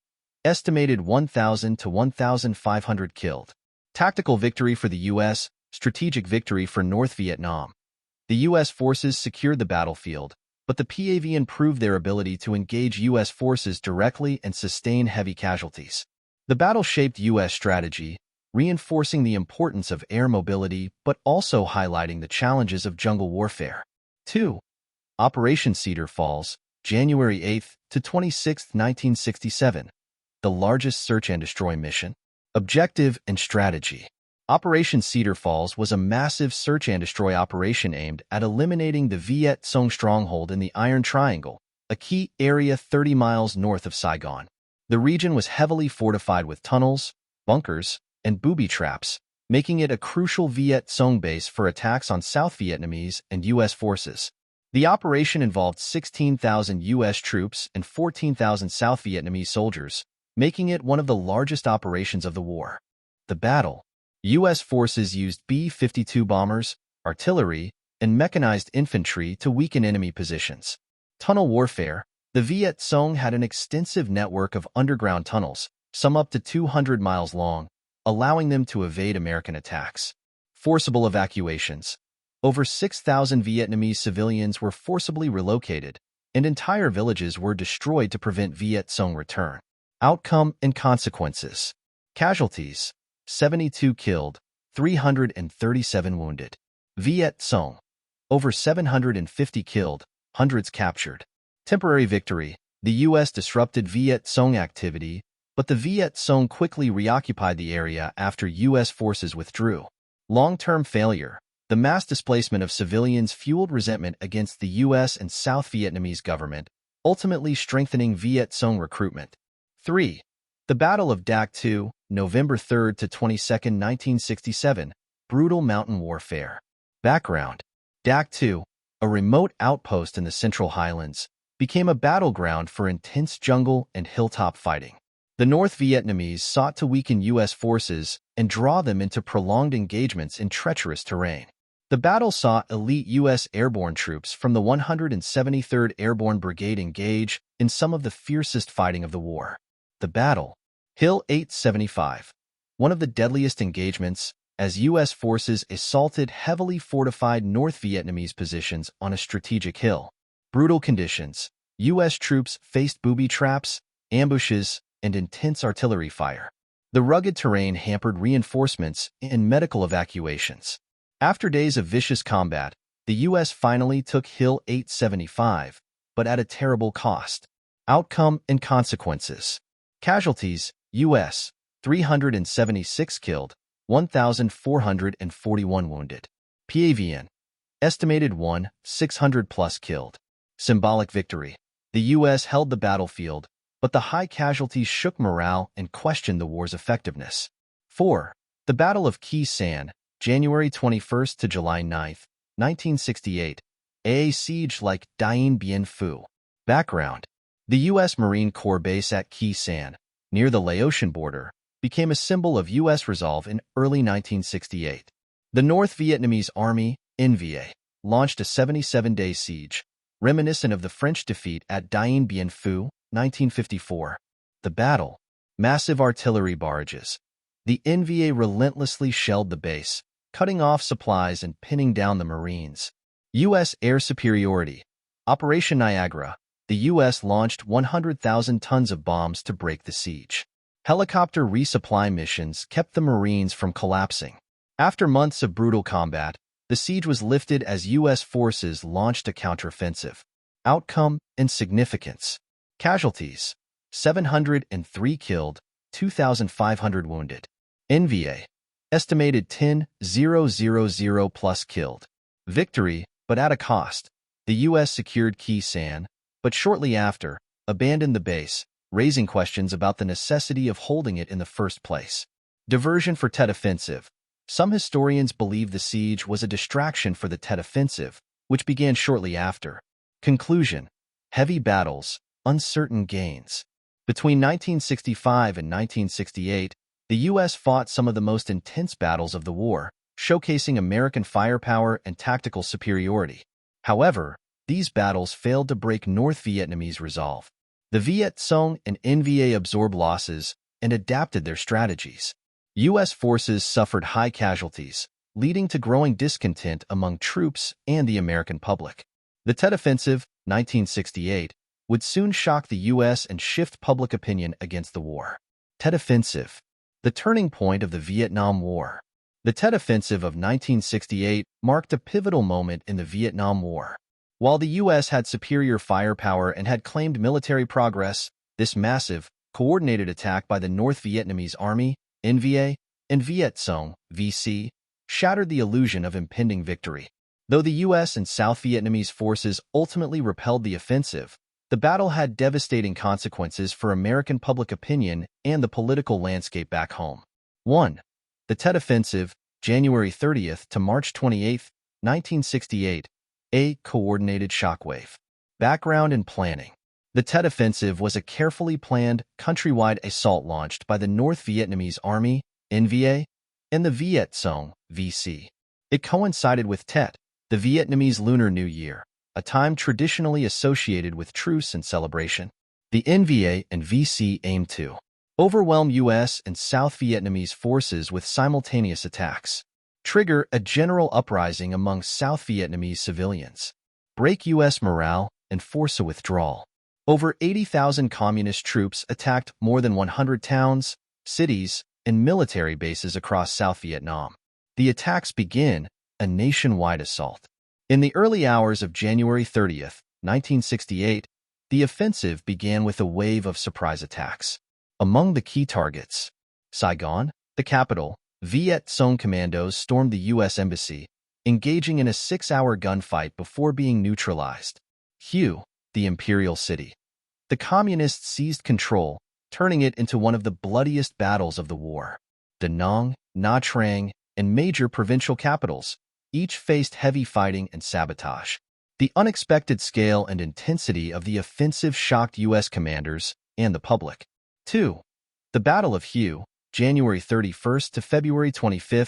estimated 1,000 to 1,500 killed. Tactical victory for the U.S., strategic victory for North Vietnam. The U.S. forces secured the battlefield, but the PAVN proved their ability to engage U.S. forces directly and sustain heavy casualties. The battle shaped U.S. strategy, reinforcing the importance of air mobility but also highlighting the challenges of jungle warfare. 2. Operation Cedar Falls, January 8 to 26, 1967, the largest search and destroy mission. Objective and strategy. Operation Cedar Falls was a massive search and destroy operation aimed at eliminating the Viet Cong stronghold in the Iron Triangle, a key area 30 miles north of Saigon. The region was heavily fortified with tunnels, bunkers, and booby traps, making it a crucial Viet Cong base for attacks on South Vietnamese and U.S. forces. The operation involved 16,000 U.S. troops and 14,000 South Vietnamese soldiers, making it one of the largest operations of the war. The battle. U.S. forces used B-52 bombers, artillery, and mechanized infantry to weaken enemy positions. Tunnel warfare. The Viet Cong had an extensive network of underground tunnels, some up to 200 miles long, allowing them to evade American attacks. Forcible evacuations. Over 6,000 Vietnamese civilians were forcibly relocated, and entire villages were destroyed to prevent Viet Cong return. Outcome and consequences. Casualties: 72 killed, 337 wounded. Viet Cong: over 750 killed, hundreds captured. Temporary victory: the U.S. disrupted Viet Cong activity, but the Viet Cong quickly reoccupied the area after U.S. forces withdrew. Long-term failure: the mass displacement of civilians fueled resentment against the U.S. and South Vietnamese government, ultimately strengthening Viet Cong recruitment. 3. The Battle of Dak Tu, November 3 to 22, 1967, brutal mountain warfare. Background: Dak Tu, a remote outpost in the Central Highlands, became a battleground for intense jungle and hilltop fighting. The North Vietnamese sought to weaken U.S. forces and draw them into prolonged engagements in treacherous terrain. The battle saw elite U.S. airborne troops from the 173rd Airborne Brigade engage in some of the fiercest fighting of the war. The battle. Hill 875. One of the deadliest engagements, as U.S. forces assaulted heavily fortified North Vietnamese positions on a strategic hill. Brutal conditions. U.S. troops faced booby traps, ambushes, and intense artillery fire. The rugged terrain hampered reinforcements and medical evacuations. After days of vicious combat, the U.S. finally took Hill 875, but at a terrible cost. Outcome and consequences. Casualties: U.S. 376 killed, 1,441 wounded. PAVN. Estimated 600 plus killed. Symbolic victory. The U.S. held the battlefield, but the high casualties shook morale and questioned the war's effectiveness. 4. The Battle of Khe Sanh, January 21 to July 9, 1968. A siege like Dien Bien Phu. Background: the U.S. Marine Corps base at Khe Sanh, near the Laotian border, became a symbol of U.S. resolve in early 1968. The North Vietnamese Army, NVA, launched a 77-day siege, reminiscent of the French defeat at Dien Bien Phu, 1954. The battle. Massive artillery barrages. The NVA relentlessly shelled the base, cutting off supplies and pinning down the Marines. U.S. air superiority. Operation Niagara. The U.S. launched 100,000 tons of bombs to break the siege. Helicopter resupply missions kept the Marines from collapsing. After months of brutal combat, the siege was lifted as U.S. forces launched a counteroffensive. Outcome and significance. Casualties: 703 killed, 2,500 wounded. NVA. Estimated 10,000 plus killed. Victory, but at a cost. The U.S. secured Khe Sanh, but shortly after, abandoned the base, raising questions about the necessity of holding it in the first place. Diversion for Tet Offensive. Some historians believe the siege was a distraction for the Tet Offensive, which began shortly after. Conclusion: heavy battles, uncertain gains. Between 1965 and 1968, the U.S. fought some of the most intense battles of the war, showcasing American firepower and tactical superiority. However, these battles failed to break North Vietnamese resolve. The Viet Cong and NVA absorbed losses and adapted their strategies. U.S. forces suffered high casualties, leading to growing discontent among troops and the American public. The Tet Offensive, 1968, would soon shock the U.S. and shift public opinion against the war. Tet Offensive. The turning point of the Vietnam War. The Tet Offensive of 1968 marked a pivotal moment in the Vietnam War. While the U.S. had superior firepower and had claimed military progress, this massive, coordinated attack by the North Vietnamese Army, NVA, and Viet Cong, VC, shattered the illusion of impending victory. Though the U.S. and South Vietnamese forces ultimately repelled the offensive, the battle had devastating consequences for American public opinion and the political landscape back home. 1. The Tet Offensive, January 30 to March 28, 1968. A coordinated shockwave. Background and planning. The Tet Offensive was a carefully planned, countrywide assault launched by the North Vietnamese Army, NVA, and the Viet Cong, VC. It coincided with Tet, the Vietnamese Lunar New Year, a time traditionally associated with truce and celebration. The NVA and VC aimed to overwhelm U.S. and South Vietnamese forces with simultaneous attacks. trigger a general uprising among South Vietnamese civilians, break U.S. morale, and force a withdrawal. Over 80,000 communist troops attacked more than 100 towns, cities, and military bases across South Vietnam. The attacks begin a nationwide assault. In the early hours of January 30th, 1968, the offensive began with a wave of surprise attacks. Among the key targets, Saigon, the capital, Viet Cong commandos stormed the U.S. Embassy, engaging in a 6-hour gunfight before being neutralized. Hue, the imperial city. The communists seized control, turning it into one of the bloodiest battles of the war. Da Nang, Nha Trang, and major provincial capitals each faced heavy fighting and sabotage. The unexpected scale and intensity of the offensive shocked U.S. commanders and the public. 2. The Battle of Hue, January 31st to February 25,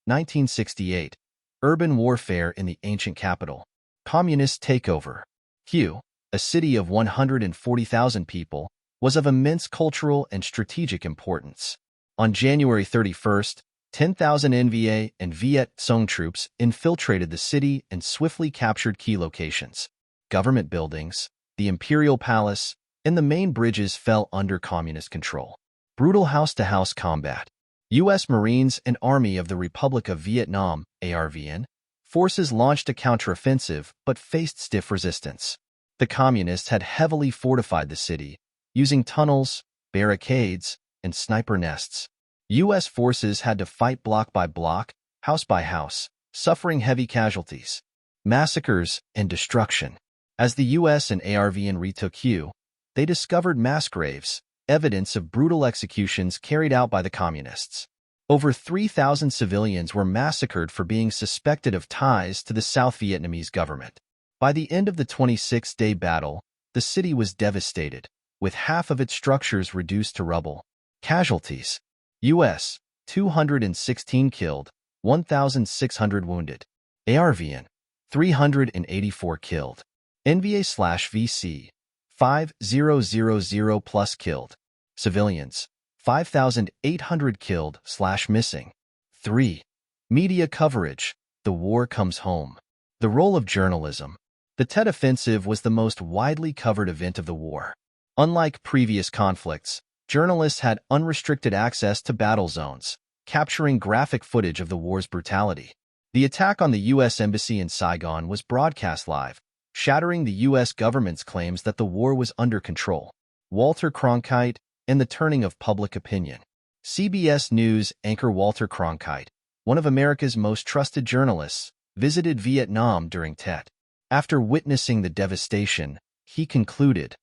1968. Urban warfare in the ancient capital. Communist takeover. Hue, a city of 140,000 people, was of immense cultural and strategic importance. On January 31st, 10,000 NVA and Viet Cong troops infiltrated the city and swiftly captured key locations. Government buildings, the Imperial Palace, and the main bridges fell under communist control. Brutal house-to-house combat. U.S. Marines and Army of the Republic of Vietnam, ARVN, forces launched a counteroffensive but faced stiff resistance. The communists had heavily fortified the city, using tunnels, barricades, and sniper nests. U.S. forces had to fight block by block, house by house, suffering heavy casualties, massacres, and destruction. As the U.S. and ARVN retook Hue, they discovered mass graves, evidence of brutal executions carried out by the communists. Over 3,000 civilians were massacred for being suspected of ties to the South Vietnamese government. By the end of the 26-day battle, the city was devastated, with half of its structures reduced to rubble. Casualties. U.S. 216 killed, 1,600 wounded. ARVN. 384 killed. NVA/VC. 5,000 plus killed. Civilians. 5,800 killed/missing. 3. Media coverage. The war comes home. The role of journalism. The Tet Offensive was the most widely covered event of the war. Unlike previous conflicts, journalists had unrestricted access to battle zones, capturing graphic footage of the war's brutality. The attack on the U.S. Embassy in Saigon was broadcast live, shattering the U.S. government's claims that the war was under control. Walter Cronkite and the turning of public opinion. CBS News anchor Walter Cronkite, one of America's most trusted journalists, visited Vietnam during Tet. After witnessing the devastation, he concluded,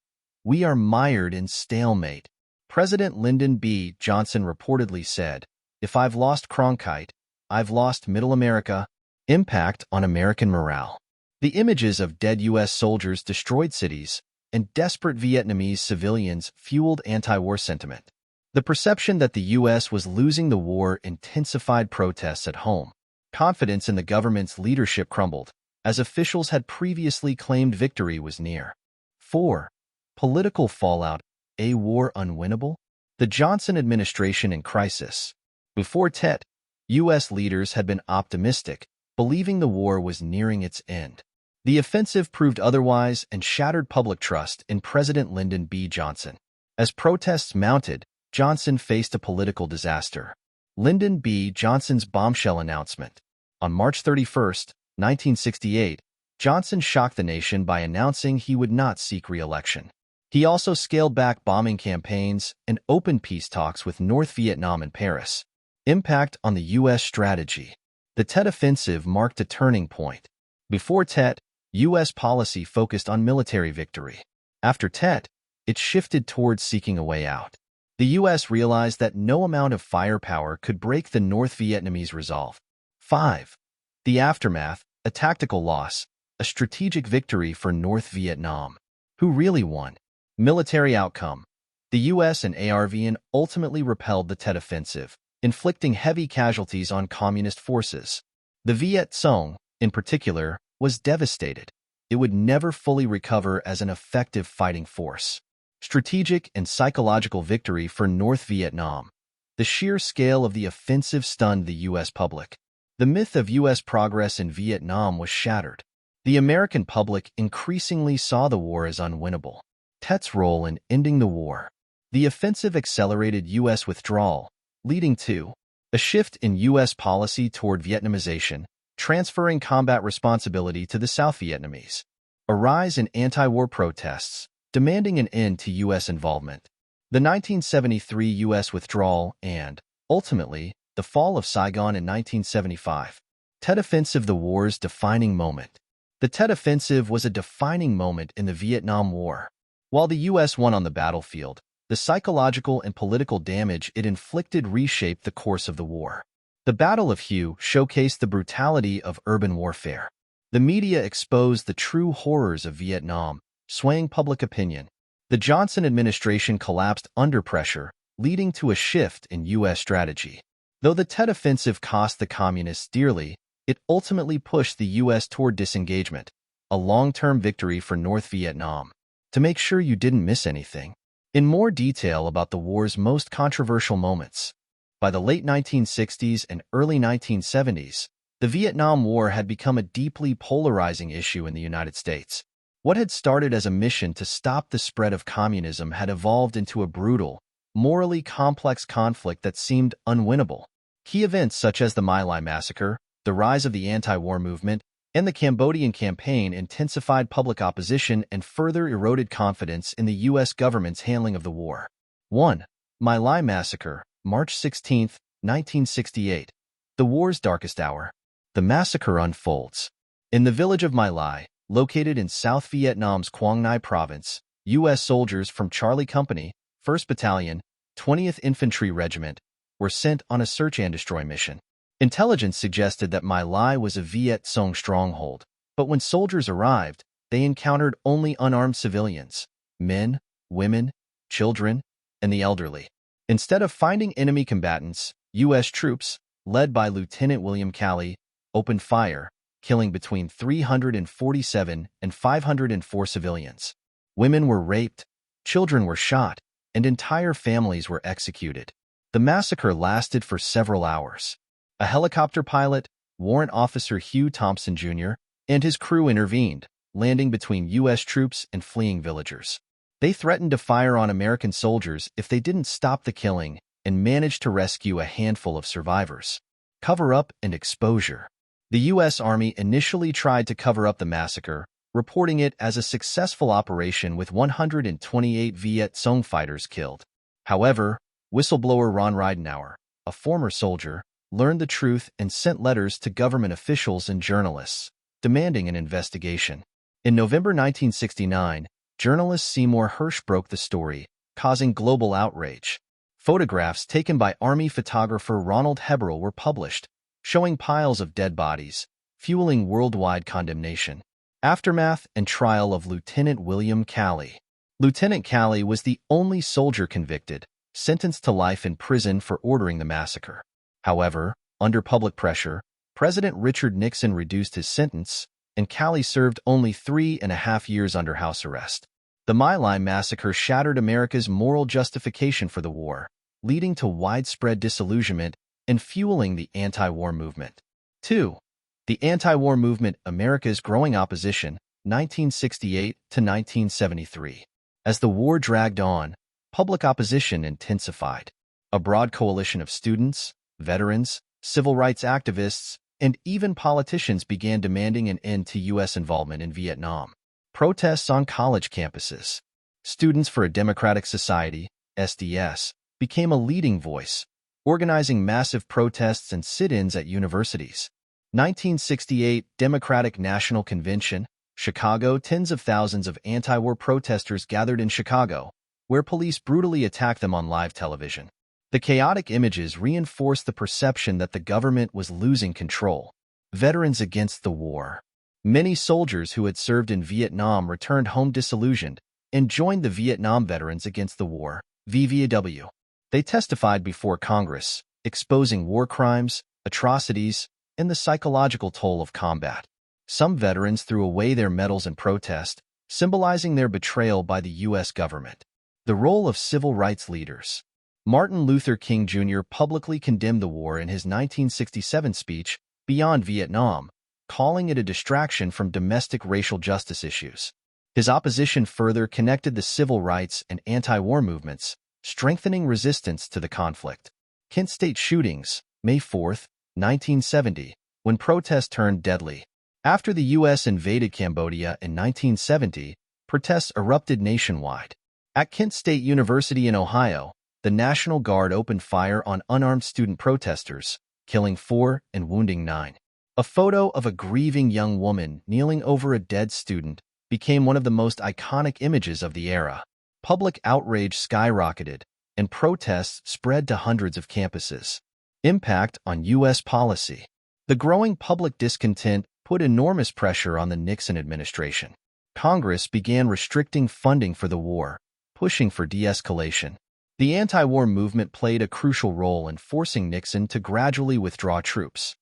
"We are mired in stalemate." President Lyndon B. Johnson reportedly said, "If I've lost Cronkite, I've lost Middle America." Impact on American morale. The images of dead U.S. soldiers, destroyed cities, and desperate Vietnamese civilians fueled anti-war sentiment. The perception that the U.S. was losing the war intensified protests at home. Confidence in the government's leadership crumbled, as officials had previously claimed victory was near. 4. Political fallout. A war unwinnable? The Johnson administration in crisis. Before Tet, U.S. leaders had been optimistic, believing the war was nearing its end. The offensive proved otherwise and shattered public trust in President Lyndon B. Johnson. As protests mounted, Johnson faced a political disaster. Lyndon B. Johnson's bombshell announcement. On March 31, 1968, Johnson shocked the nation by announcing he would not seek re-election. He also scaled back bombing campaigns and opened peace talks with North Vietnam and Paris. Impact on the U.S. strategy. The Tet Offensive marked a turning point. Before Tet, U.S. policy focused on military victory. After Tet, it shifted towards seeking a way out. The U.S. realized that no amount of firepower could break the North Vietnamese resolve. 5. The aftermath, a tactical loss, a strategic victory for North Vietnam. Who really won? Military outcome. The U.S. and ARVN ultimately repelled the Tet Offensive, inflicting heavy casualties on communist forces. The Viet Cong, in particular, was devastated. It would never fully recover as an effective fighting force. Strategic and psychological victory for North Vietnam. The sheer scale of the offensive stunned the U.S. public. The myth of U.S. progress in Vietnam was shattered. The American public increasingly saw the war as unwinnable. Tet's role in ending the war. The offensive accelerated U.S. withdrawal, leading to a shift in U.S. policy toward Vietnamization, transferring combat responsibility to the South Vietnamese. A rise in anti-war protests, demanding an end to U.S. involvement. The 1973 U.S. withdrawal and, ultimately, the fall of Saigon in 1975. Tet Offensive, the war's defining moment. The Tet Offensive was a defining moment in the Vietnam War. While the U.S. won on the battlefield, the psychological and political damage it inflicted reshaped the course of the war. The Battle of Hue showcased the brutality of urban warfare. The media exposed the true horrors of Vietnam, swaying public opinion. The Johnson administration collapsed under pressure, leading to a shift in U.S. strategy. Though the Tet Offensive cost the Communists dearly, it ultimately pushed the U.S. toward disengagement, a long-term victory for North Vietnam. To make sure you didn't miss anything, in more detail about the war's most controversial moments. By the late 1960s and early 1970s, the Vietnam War had become a deeply polarizing issue in the United States. What had started as a mission to stop the spread of communism had evolved into a brutal, morally complex conflict that seemed unwinnable. Key events such as the My Lai massacre, the rise of the anti-war movement, and the Cambodian campaign intensified public opposition and further eroded confidence in the U.S. government's handling of the war. 1. My Lai massacre, March 16, 1968. The war's darkest hour. The massacre unfolds in the village of My Lai, located in South Vietnam's Quang Ngai province. U.S. soldiers from Charlie Company, 1st Battalion, 20th Infantry Regiment, were sent on a search and destroy mission. Intelligence suggested that My Lai was a Viet Cong stronghold, but when soldiers arrived, they encountered only unarmed civilians, men, women, children, and the elderly. Instead of finding enemy combatants, U.S. troops, led by Lieutenant William Calley, opened fire, killing between 347 and 504 civilians. Women were raped, children were shot, and entire families were executed. The massacre lasted for several hours. A helicopter pilot, Warrant Officer Hugh Thompson Jr., and his crew intervened, landing between U.S. troops and fleeing villagers. They threatened to fire on American soldiers if they didn't stop the killing and managed to rescue a handful of survivors. Cover-up and exposure. The U.S. Army initially tried to cover up the massacre, reporting it as a successful operation with 128 Viet Cong fighters killed. However, whistleblower Ron Ridenour, a former soldier, learned the truth and sent letters to government officials and journalists, demanding an investigation. In November 1969, journalist Seymour Hersh broke the story, causing global outrage. Photographs taken by Army photographer Ronald Heberl were published, showing piles of dead bodies, fueling worldwide condemnation. Aftermath and trial of Lieutenant William Calley. Lieutenant Calley was the only soldier convicted, sentenced to life in prison for ordering the massacre. However, under public pressure, President Richard Nixon reduced his sentence, and Calley served only 3.5 years under house arrest. The My Lai massacre shattered America's moral justification for the war, leading to widespread disillusionment and fueling the anti-war movement. 2. The anti-war movement, America's growing opposition, 1968 to 1973. As the war dragged on, public opposition intensified. A broad coalition of students, veterans, civil rights activists, and even politicians began demanding an end to U.S. involvement in Vietnam. Protests on college campuses. Students for a Democratic Society, SDS, became a leading voice, organizing massive protests and sit-ins at universities. 1968 Democratic National Convention, Chicago. Tens of thousands of anti-war protesters gathered in Chicago, where police brutally attacked them on live television. The chaotic images reinforced the perception that the government was losing control. Veterans against the war. Many soldiers who had served in Vietnam returned home disillusioned and joined the Vietnam Veterans Against the War, VVAW. They testified before Congress, exposing war crimes, atrocities, and the psychological toll of combat. Some veterans threw away their medals in protest, symbolizing their betrayal by the U.S. government. The role of civil rights leaders. Martin Luther King Jr. publicly condemned the war in his 1967 speech, beyond Vietnam, calling it a distraction from domestic racial justice issues. His opposition further connected the civil rights and anti-war movements, strengthening resistance to the conflict. Kent State shootings, May 4, 1970, when protests turned deadly. After the U.S. invaded Cambodia in 1970, protests erupted nationwide. At Kent State University in Ohio, the National Guard opened fire on unarmed student protesters, killing 4 and wounding 9. A photo of a grieving young woman kneeling over a dead student became one of the most iconic images of the era. Public outrage skyrocketed, and protests spread to hundreds of campuses. Impact on U.S. policy. The growing public discontent put enormous pressure on the Nixon administration. Congress began restricting funding for the war, pushing for de-escalation. The anti-war movement played a crucial role in forcing Nixon to gradually withdraw troops.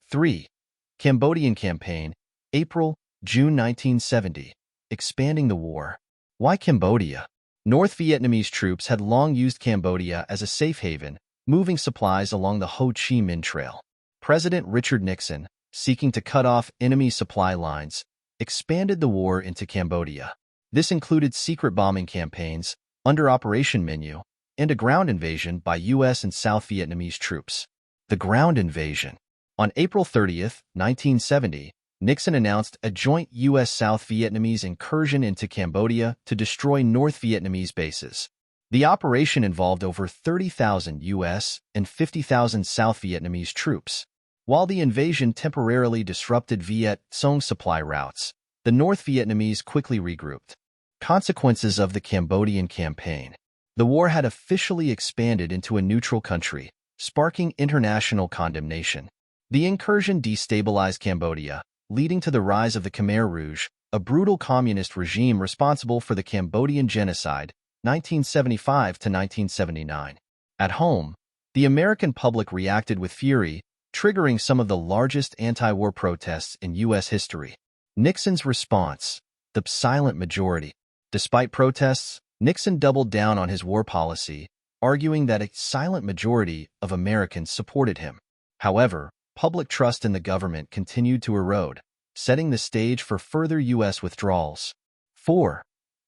3. Cambodian Campaign, April-June 1970. Expanding the war. Why Cambodia? North Vietnamese troops had long used Cambodia as a safe haven, moving supplies along the Ho Chi Minh Trail. President Richard Nixon, seeking to cut off enemy supply lines, expanded the war into Cambodia. This included secret bombing campaigns, under Operation Menu, and a ground invasion by U.S. and South Vietnamese troops. The ground invasion. On April 30, 1970, Nixon announced a joint U.S.-South Vietnamese incursion into Cambodia to destroy North Vietnamese bases. The operation involved over 30,000 U.S. and 50,000 South Vietnamese troops. While the invasion temporarily disrupted Viet Cong supply routes, the North Vietnamese quickly regrouped. Consequences of the Cambodian campaign. The war had officially expanded into a neutral country, sparking international condemnation. The incursion destabilized Cambodia, leading to the rise of the Khmer Rouge, a brutal communist regime responsible for the Cambodian genocide, 1975 to 1979. At home, the American public reacted with fury, triggering some of the largest anti-war protests in U.S. history. Nixon's response, the silent majority. Despite protests, Nixon doubled down on his war policy, arguing that a silent majority of Americans supported him. However, public trust in the government continued to erode, setting the stage for further U.S. withdrawals. 4.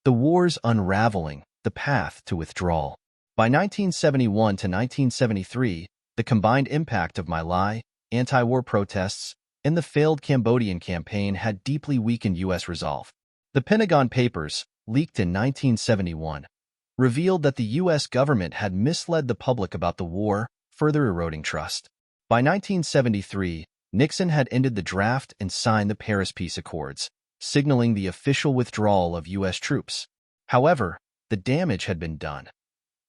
The war's unraveling, the path to withdrawal. By 1971 to 1973, the combined impact of My Lai, anti-war protests, and the failed Cambodian campaign had deeply weakened U.S. resolve. The Pentagon Papers, leaked in 1971, revealed that the U.S. government had misled the public about the war, further eroding trust. By 1973, Nixon had ended the draft and signed the Paris Peace Accords, signaling the official withdrawal of U.S. troops. However, the damage had been done.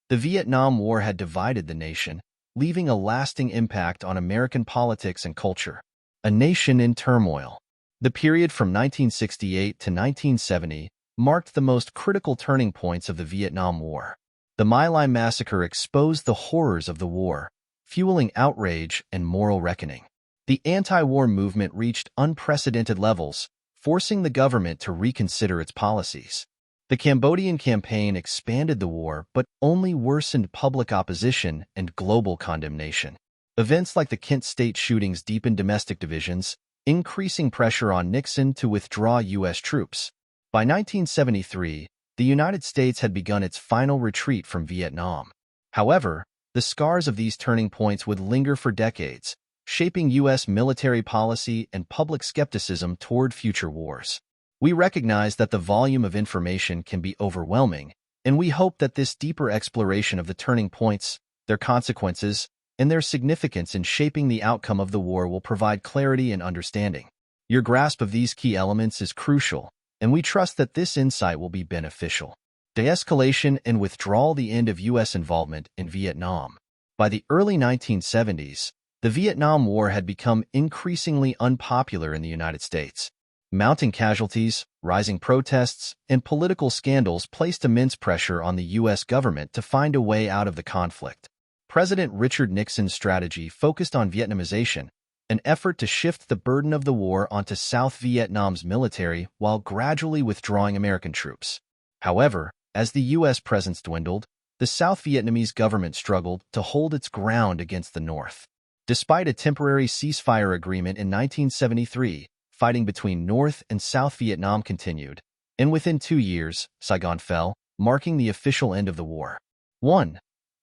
The Vietnam War had divided the nation, leaving a lasting impact on American politics and culture. A nation in turmoil. The period from 1968 to 1970 marked the most critical turning points of the Vietnam War. The My Lai massacre exposed the horrors of the war, fueling outrage and moral reckoning. The anti-war movement reached unprecedented levels, forcing the government to reconsider its policies. The Cambodian campaign expanded the war but only worsened public opposition and global condemnation. Events like the Kent State shootings deepened domestic divisions, increasing pressure on Nixon to withdraw U.S. troops. By 1973, the United States had begun its final retreat from Vietnam. However, the scars of these turning points would linger for decades, shaping U.S. military policy and public skepticism toward future wars. We recognize that the volume of information can be overwhelming, and we hope that this deeper exploration of the turning points, their consequences, and their significance in shaping the outcome of the war will provide clarity and understanding. Your grasp of these key elements is crucial, and we trust that this insight will be beneficial. De-escalation and withdrawal. The end of U.S. involvement in Vietnam. By the early 1970s, the Vietnam War had become increasingly unpopular in the United States. Mounting casualties, rising protests, and political scandals placed immense pressure on the U.S. government to find a way out of the conflict. President Richard Nixon's strategy focused on Vietnamization, an effort to shift the burden of the war onto South Vietnam's military while gradually withdrawing American troops. However, as the U.S. presence dwindled, the South Vietnamese government struggled to hold its ground against the North. Despite a temporary ceasefire agreement in 1973, fighting between North and South Vietnam continued, and within 2 years, Saigon fell, marking the official end of the war. 1.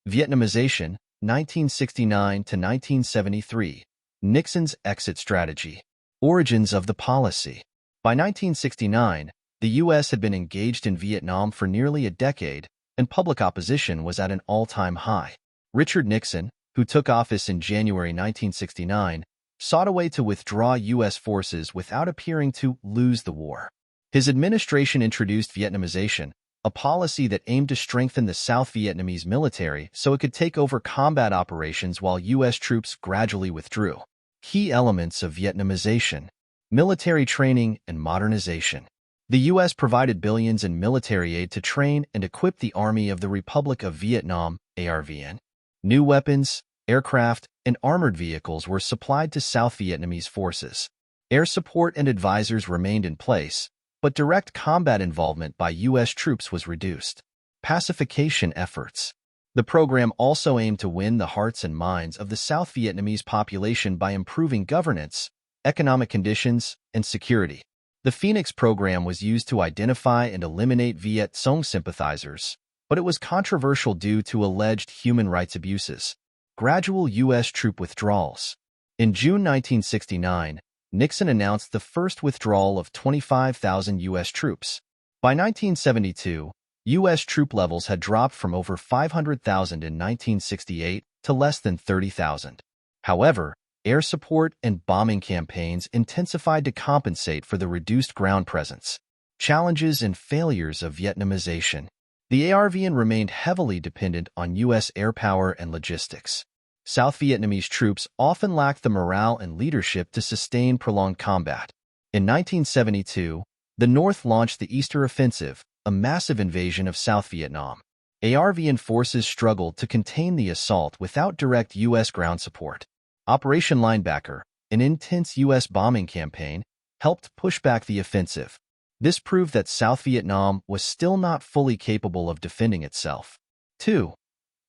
Vietnamization, 1969 to 1973. Nixon's exit strategy. Origins of the policy. By 1969, the U.S. had been engaged in Vietnam for nearly a decade, and public opposition was at an all-time high. Richard Nixon, who took office in January 1969, sought a way to withdraw U.S. forces without appearing to lose the war. His administration introduced Vietnamization, a policy that aimed to strengthen the South Vietnamese military so it could take over combat operations while U.S. troops gradually withdrew. Key elements of Vietnamization: military training and modernization. The U.S. provided billions in military aid to train and equip the Army of the Republic of Vietnam, ARVN. New weapons, aircraft, and armored vehicles were supplied to South Vietnamese forces. Air support and advisors remained in place, but direct combat involvement by U.S. troops was reduced. Pacification efforts. The program also aimed to win the hearts and minds of the South Vietnamese population by improving governance, economic conditions, and security. The Phoenix program was used to identify and eliminate Viet Cong sympathizers, but it was controversial due to alleged human rights abuses. Gradual U.S. troop withdrawals. In June 1969, Nixon announced the first withdrawal of 25,000 U.S. troops. By 1972, U.S. troop levels had dropped from over 500,000 in 1968 to less than 30,000. However, air support and bombing campaigns intensified to compensate for the reduced ground presence. Challenges and failures of Vietnamization. The ARVN remained heavily dependent on U.S. air power and logistics. South Vietnamese troops often lacked the morale and leadership to sustain prolonged combat. In 1972, the North launched the Easter Offensive, a massive invasion of South Vietnam. ARVN forces struggled to contain the assault without direct U.S. ground support. Operation Linebacker, an intense U.S. bombing campaign, helped push back the offensive. This proved that South Vietnam was still not fully capable of defending itself. 2.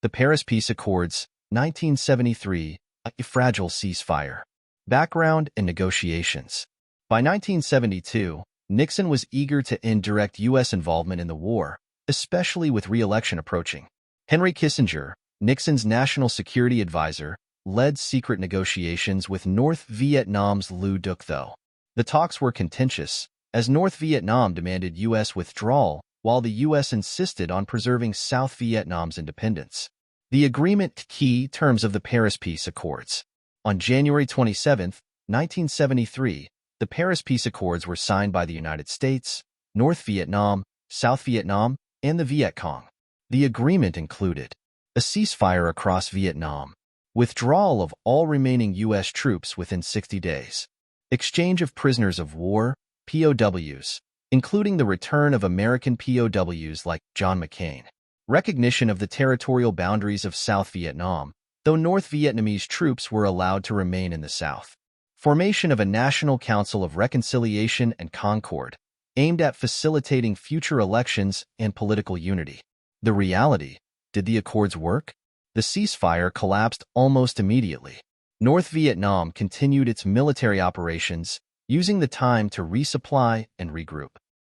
The Paris Peace Accords, 1973, a fragile ceasefire. Background and negotiations. By 1972, Nixon was eager to end direct U.S. involvement in the war, especially with re-election approaching. Henry Kissinger, Nixon's national security advisor, led secret negotiations with North Vietnam's Le Duc Tho. The talks were contentious, as North Vietnam demanded U.S. withdrawal, while the U.S. insisted on preserving South Vietnam's independence. The agreement key terms of the Paris Peace Accords. On January 27, 1973, the Paris Peace Accords were signed by the United States, North Vietnam, South Vietnam, and the Viet Cong. The agreement included a ceasefire across Vietnam, withdrawal of all remaining U.S. troops within 60 days, exchange of prisoners of war, POWs, including the return of American POWs like John McCain, recognition of the territorial boundaries of South Vietnam, though North Vietnamese troops were allowed to remain in the South. Formation of a National Council of Reconciliation and Concord, aimed at facilitating future elections and political unity. The reality: did the accords work? The ceasefire collapsed almost immediately. North Vietnam continued its military operations, using the time to resupply and regroup.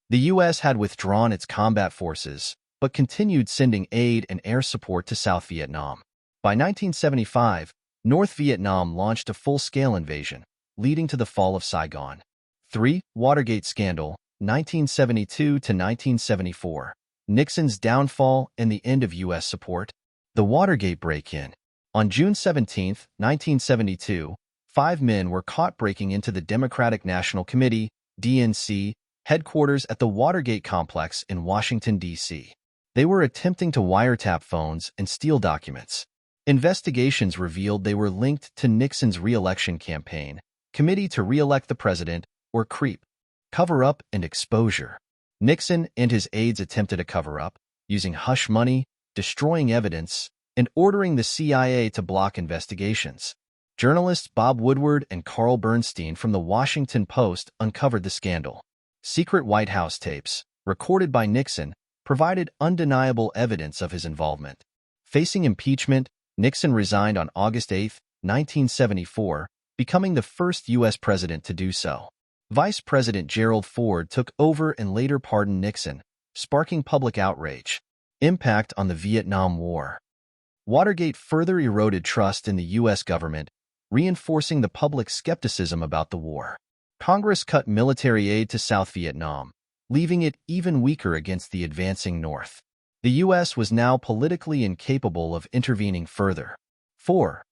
The U.S. had withdrawn its combat forces, but continued sending aid and air support to South Vietnam. By 1975, North Vietnam launched a full-scale invasion, leading to the fall of Saigon. 3. Watergate Scandal, 1972 to 1974. Nixon's downfall and the end of U.S. support. The Watergate break-in. On June 17, 1972, 5 men were caught breaking into the Democratic National Committee, DNC, headquarters at the Watergate complex in Washington, D.C. They were attempting to wiretap phones and steal documents. Investigations revealed they were linked to Nixon's re-election campaign, Committee to Re-elect the President, or CREEP. Cover-up and exposure. Nixon and his aides attempted a cover-up, using hush money, destroying evidence, and ordering the CIA to block investigations. Journalists Bob Woodward and Carl Bernstein from The Washington Post uncovered the scandal. Secret White House tapes, recorded by Nixon, provided undeniable evidence of his involvement. Facing impeachment, Nixon resigned on August 8, 1974, becoming the first U.S. president to do so. Vice President Gerald Ford took over and later pardoned Nixon, sparking public outrage. Impact on the Vietnam War. Watergate further eroded trust in the U.S. government, reinforcing the public's skepticism about the war. Congress cut military aid to South Vietnam, leaving it even weaker against the advancing North. The U.S. was now politically incapable of intervening further. 4.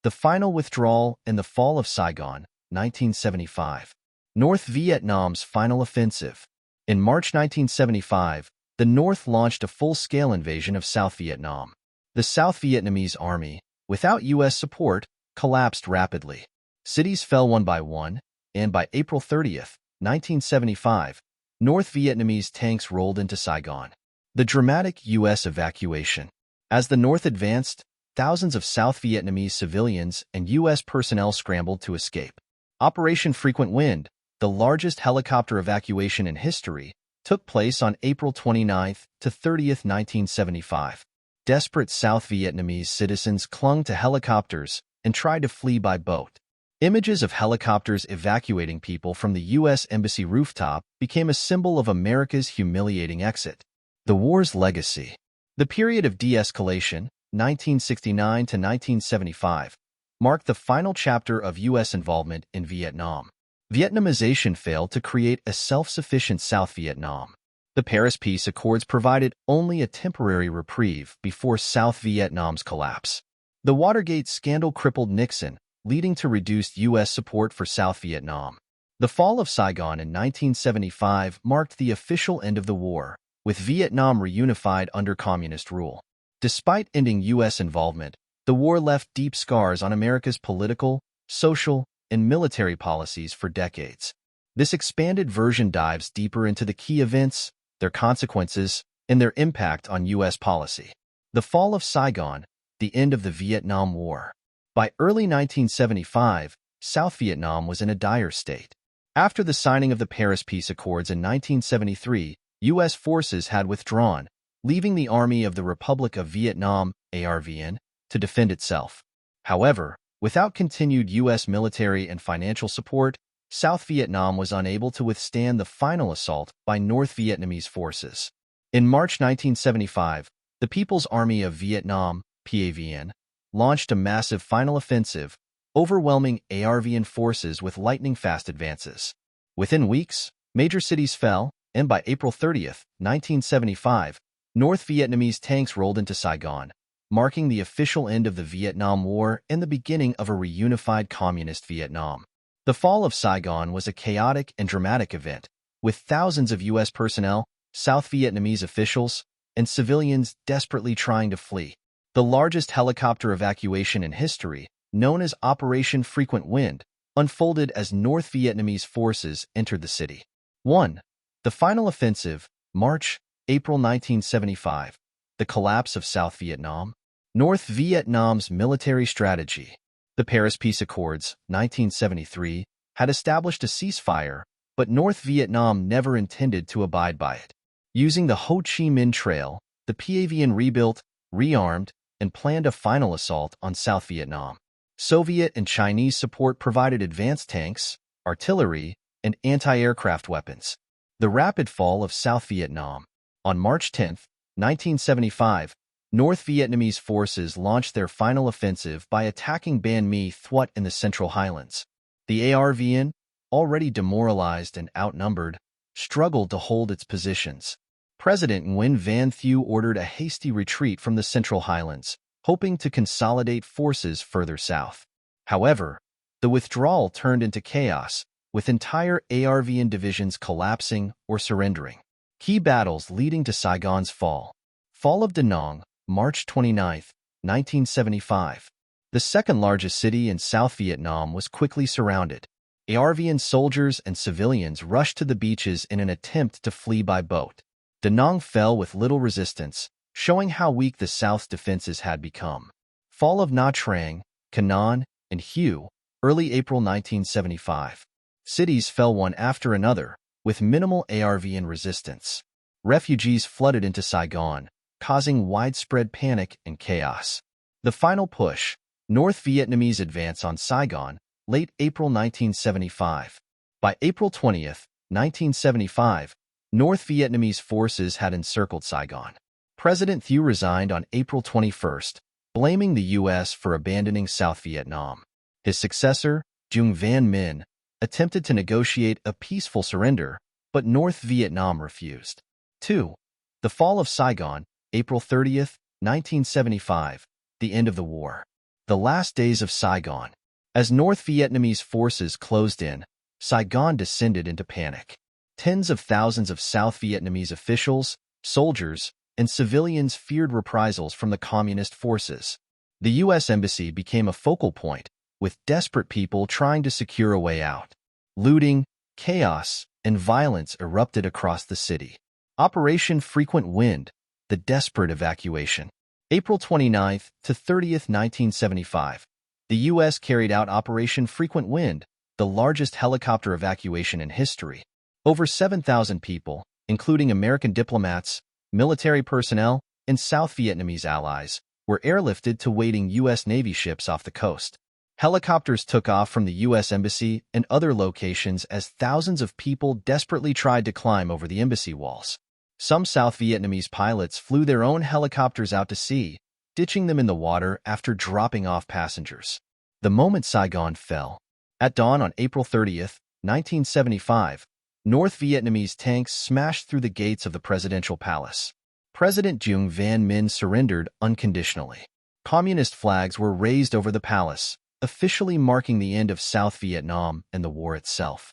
The final withdrawal and the fall of Saigon, 1975. North Vietnam's final offensive. In March 1975, the North launched a full-scale invasion of South Vietnam. The South Vietnamese army, without U.S. support, collapsed rapidly. Cities fell one by one, and by April 30, 1975, North Vietnamese tanks rolled into Saigon. The dramatic U.S. evacuation. As the North advanced, thousands of South Vietnamese civilians and U.S. personnel scrambled to escape. Operation Frequent Wind, the largest helicopter evacuation in history, took place on April 29 to 30, 1975. Desperate South Vietnamese citizens clung to helicopters and tried to flee by boat. Images of helicopters evacuating people from the U.S. Embassy rooftop became a symbol of America's humiliating exit. The war's legacy. The period of de-escalation, 1969 to 1975, marked the final chapter of U.S. involvement in Vietnam. Vietnamization failed to create a self-sufficient South Vietnam. The Paris Peace Accords provided only a temporary reprieve before South Vietnam's collapse. The Watergate scandal crippled Nixon, leading to reduced U.S. support for South Vietnam. The fall of Saigon in 1975 marked the official end of the war, with Vietnam reunified under communist rule. Despite ending U.S. involvement, the war left deep scars on America's political, social, and military policies for decades. This expanded version dives deeper into the key events, their consequences, and their impact on U.S. policy. The fall of Saigon, the end of the Vietnam War. By early 1975, South Vietnam was in a dire state. After the signing of the Paris Peace Accords in 1973, U.S. forces had withdrawn, leaving the Army of the Republic of Vietnam, ARVN, to defend itself. However, without continued U.S. military and financial support, South Vietnam was unable to withstand the final assault by North Vietnamese forces. In March 1975, the People's Army of Vietnam, PAVN, launched a massive final offensive, overwhelming ARVN forces with lightning-fast advances. Within weeks, major cities fell, and by April 30, 1975, North Vietnamese tanks rolled into Saigon, marking the official end of the Vietnam War and the beginning of a reunified communist Vietnam. The fall of Saigon was a chaotic and dramatic event, with thousands of U.S. personnel, South Vietnamese officials, and civilians desperately trying to flee. The largest helicopter evacuation in history, known as Operation Frequent Wind, unfolded as North Vietnamese forces entered the city. 1. The final offensive, March, April 1975. The collapse of South Vietnam. North Vietnam's military strategy. The Paris Peace Accords, 1973, had established a ceasefire, but North Vietnam never intended to abide by it. Using the Ho Chi Minh Trail, the PAVN rebuilt, rearmed, and planned a final assault on South Vietnam. Soviet and Chinese support provided advanced tanks, artillery, and anti-aircraft weapons. The rapid fall of South Vietnam. On March 10, 1975, North Vietnamese forces launched their final offensive by attacking Ban My Thuot in the Central Highlands. The ARVN, already demoralized and outnumbered, struggled to hold its positions. President Nguyen Van Thieu ordered a hasty retreat from the Central Highlands, hoping to consolidate forces further south. However, the withdrawal turned into chaos, with entire ARVN divisions collapsing or surrendering. Key battles leading to Saigon's fall. Fall of Da Nang, March 29, 1975. The second-largest city in South Vietnam was quickly surrounded. ARVN soldiers and civilians rushed to the beaches in an attempt to flee by boat. Da Nang fell with little resistance, showing how weak the South's defenses had become. Fall of Nha Trang, Ca Nan, and Hue, early April 1975. Cities fell one after another, with minimal ARVN resistance. Refugees flooded into Saigon, causing widespread panic and chaos. The final push, North Vietnamese advance on Saigon, late April 1975. By April 20th, 1975, North Vietnamese forces had encircled Saigon. President Thieu resigned on April 21st, blaming the U.S. for abandoning South Vietnam. His successor, Nguyen Van Minh, attempted to negotiate a peaceful surrender, but North Vietnam refused. 2. The fall of Saigon, April 30th, 1975, the end of the war. The last days of Saigon. As North Vietnamese forces closed in, Saigon descended into panic. Tens of thousands of South Vietnamese officials, soldiers, and civilians feared reprisals from the communist forces. The U.S. Embassy became a focal point, with desperate people trying to secure a way out. Looting, chaos, and violence erupted across the city. Operation Frequent Wind, the desperate evacuation. April 29th to 30th, 1975. The U.S. carried out Operation Frequent Wind, the largest helicopter evacuation in history. Over 7,000 people, including American diplomats, military personnel, and South Vietnamese allies, were airlifted to waiting U.S. Navy ships off the coast. Helicopters took off from the U.S. Embassy and other locations as thousands of people desperately tried to climb over the embassy walls. Some South Vietnamese pilots flew their own helicopters out to sea, ditching them in the water after dropping off passengers. The moment Saigon fell. At dawn on April 30th, 1975, North Vietnamese tanks smashed through the gates of the presidential palace. President Nguyen Van Minh surrendered unconditionally. Communist flags were raised over the palace, officially marking the end of South Vietnam and the war itself.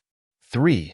3.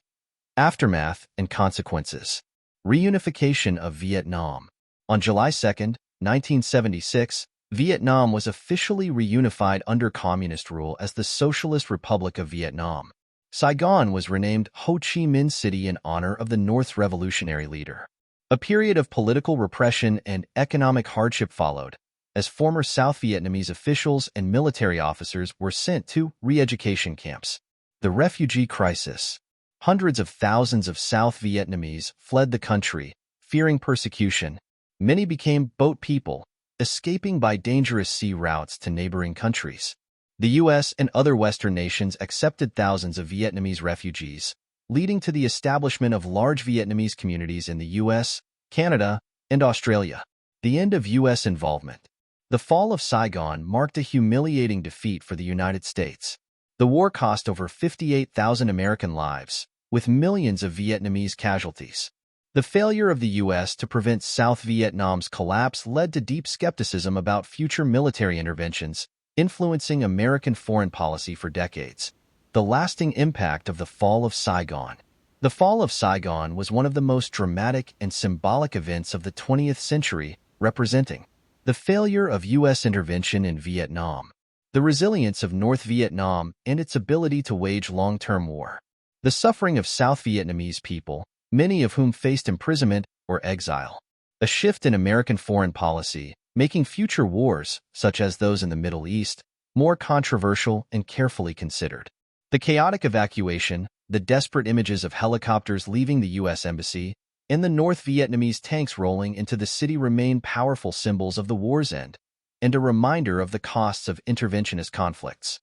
Aftermath and consequences. Reunification of Vietnam. On July 2, 1976, Vietnam was officially reunified under communist rule as the Socialist Republic of Vietnam. Saigon was renamed Ho Chi Minh City in honor of the North's revolutionary leader. A period of political repression and economic hardship followed, as former South Vietnamese officials and military officers were sent to re-education camps. The refugee crisis. Hundreds of thousands of South Vietnamese fled the country, fearing persecution. Many became boat people, escaping by dangerous sea routes to neighboring countries. The U.S. and other Western nations accepted thousands of Vietnamese refugees, leading to the establishment of large Vietnamese communities in the U.S., Canada, and Australia. The end of U.S. involvement. The fall of Saigon marked a humiliating defeat for the United States. The war cost over 58,000 American lives, with millions of Vietnamese casualties. The failure of the U.S. to prevent South Vietnam's collapse led to deep skepticism about future military interventions, influencing American foreign policy for decades. The lasting impact of the fall of Saigon. The fall of Saigon was one of the most dramatic and symbolic events of the 20th century, representing the failure of U.S. intervention in Vietnam, the resilience of North Vietnam and its ability to wage long-term war, the suffering of South Vietnamese people, many of whom faced imprisonment or exile, a shift in American foreign policy, making future wars, such as those in the Middle East, more controversial and carefully considered. The chaotic evacuation, the desperate images of helicopters leaving the U.S. Embassy, and the North Vietnamese tanks rolling into the city remain powerful symbols of the war's end, and a reminder of the costs of interventionist conflicts.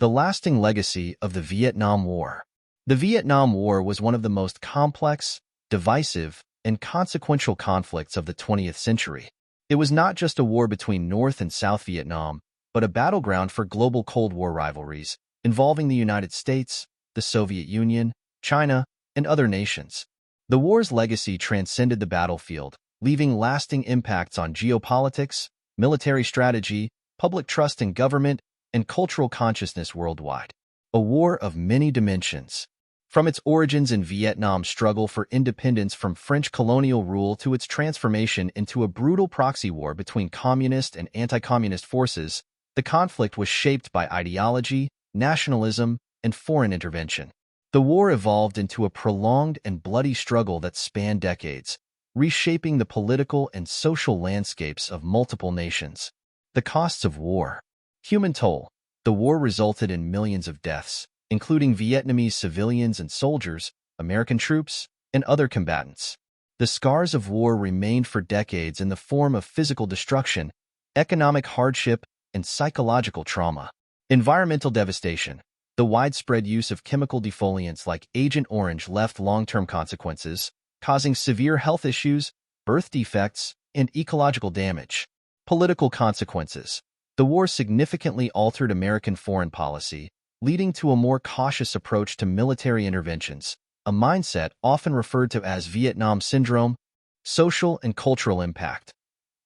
The lasting legacy of the Vietnam War. The Vietnam War was one of the most complex, divisive, and consequential conflicts of the 20th century. It was not just a war between North and South Vietnam, but a battleground for global Cold War rivalries, involving the United States, the Soviet Union, China, and other nations. The war's legacy transcended the battlefield, leaving lasting impacts on geopolitics, military strategy, public trust in government, and cultural consciousness worldwide. A war of many dimensions. From its origins in Vietnam's struggle for independence from French colonial rule to its transformation into a brutal proxy war between communist and anti-communist forces, the conflict was shaped by ideology, nationalism, and foreign intervention. The war evolved into a prolonged and bloody struggle that spanned decades, reshaping the political and social landscapes of multiple nations. The costs of war. Human toll. The war resulted in millions of deaths, including Vietnamese civilians and soldiers, American troops, and other combatants. The scars of war remained for decades in the form of physical destruction, economic hardship, and psychological trauma. Environmental devastation. The widespread use of chemical defoliants like Agent Orange left long-term consequences, causing severe health issues, birth defects, and ecological damage. Political consequences. The war significantly altered American foreign policy, leading to a more cautious approach to military interventions, a mindset often referred to as Vietnam Syndrome. Social and cultural impact.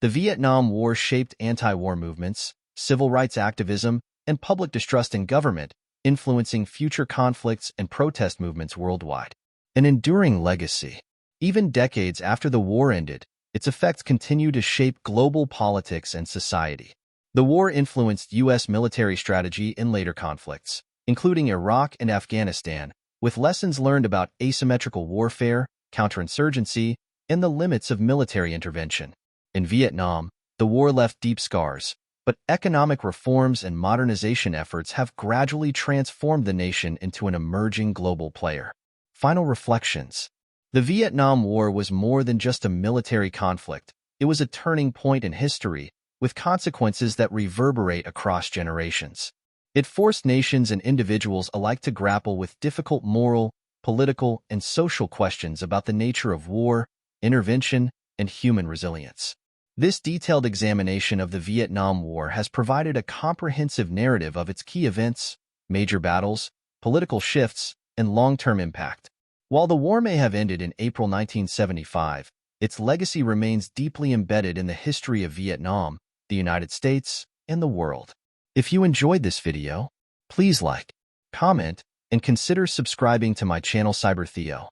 The Vietnam War shaped anti-war movements, civil rights activism, and public distrust in government, influencing future conflicts and protest movements worldwide. An enduring legacy. Even decades after the war ended, its effects continue to shape global politics and society. The war influenced U.S. military strategy in later conflicts, including Iraq and Afghanistan, with lessons learned about asymmetrical warfare, counterinsurgency, and the limits of military intervention. In Vietnam, the war left deep scars, but economic reforms and modernization efforts have gradually transformed the nation into an emerging global player. Final reflections. The Vietnam War was more than just a military conflict. It was a turning point in history, with consequences that reverberate across generations. It forced nations and individuals alike to grapple with difficult moral, political, and social questions about the nature of war, intervention, and human resilience. This detailed examination of the Vietnam War has provided a comprehensive narrative of its key events, major battles, political shifts, and long-term impact. While the war may have ended in April 1975, its legacy remains deeply embedded in the history of Vietnam, the United States, and the world. If you enjoyed this video, please like, comment, and consider subscribing to my channel Cyber Theo.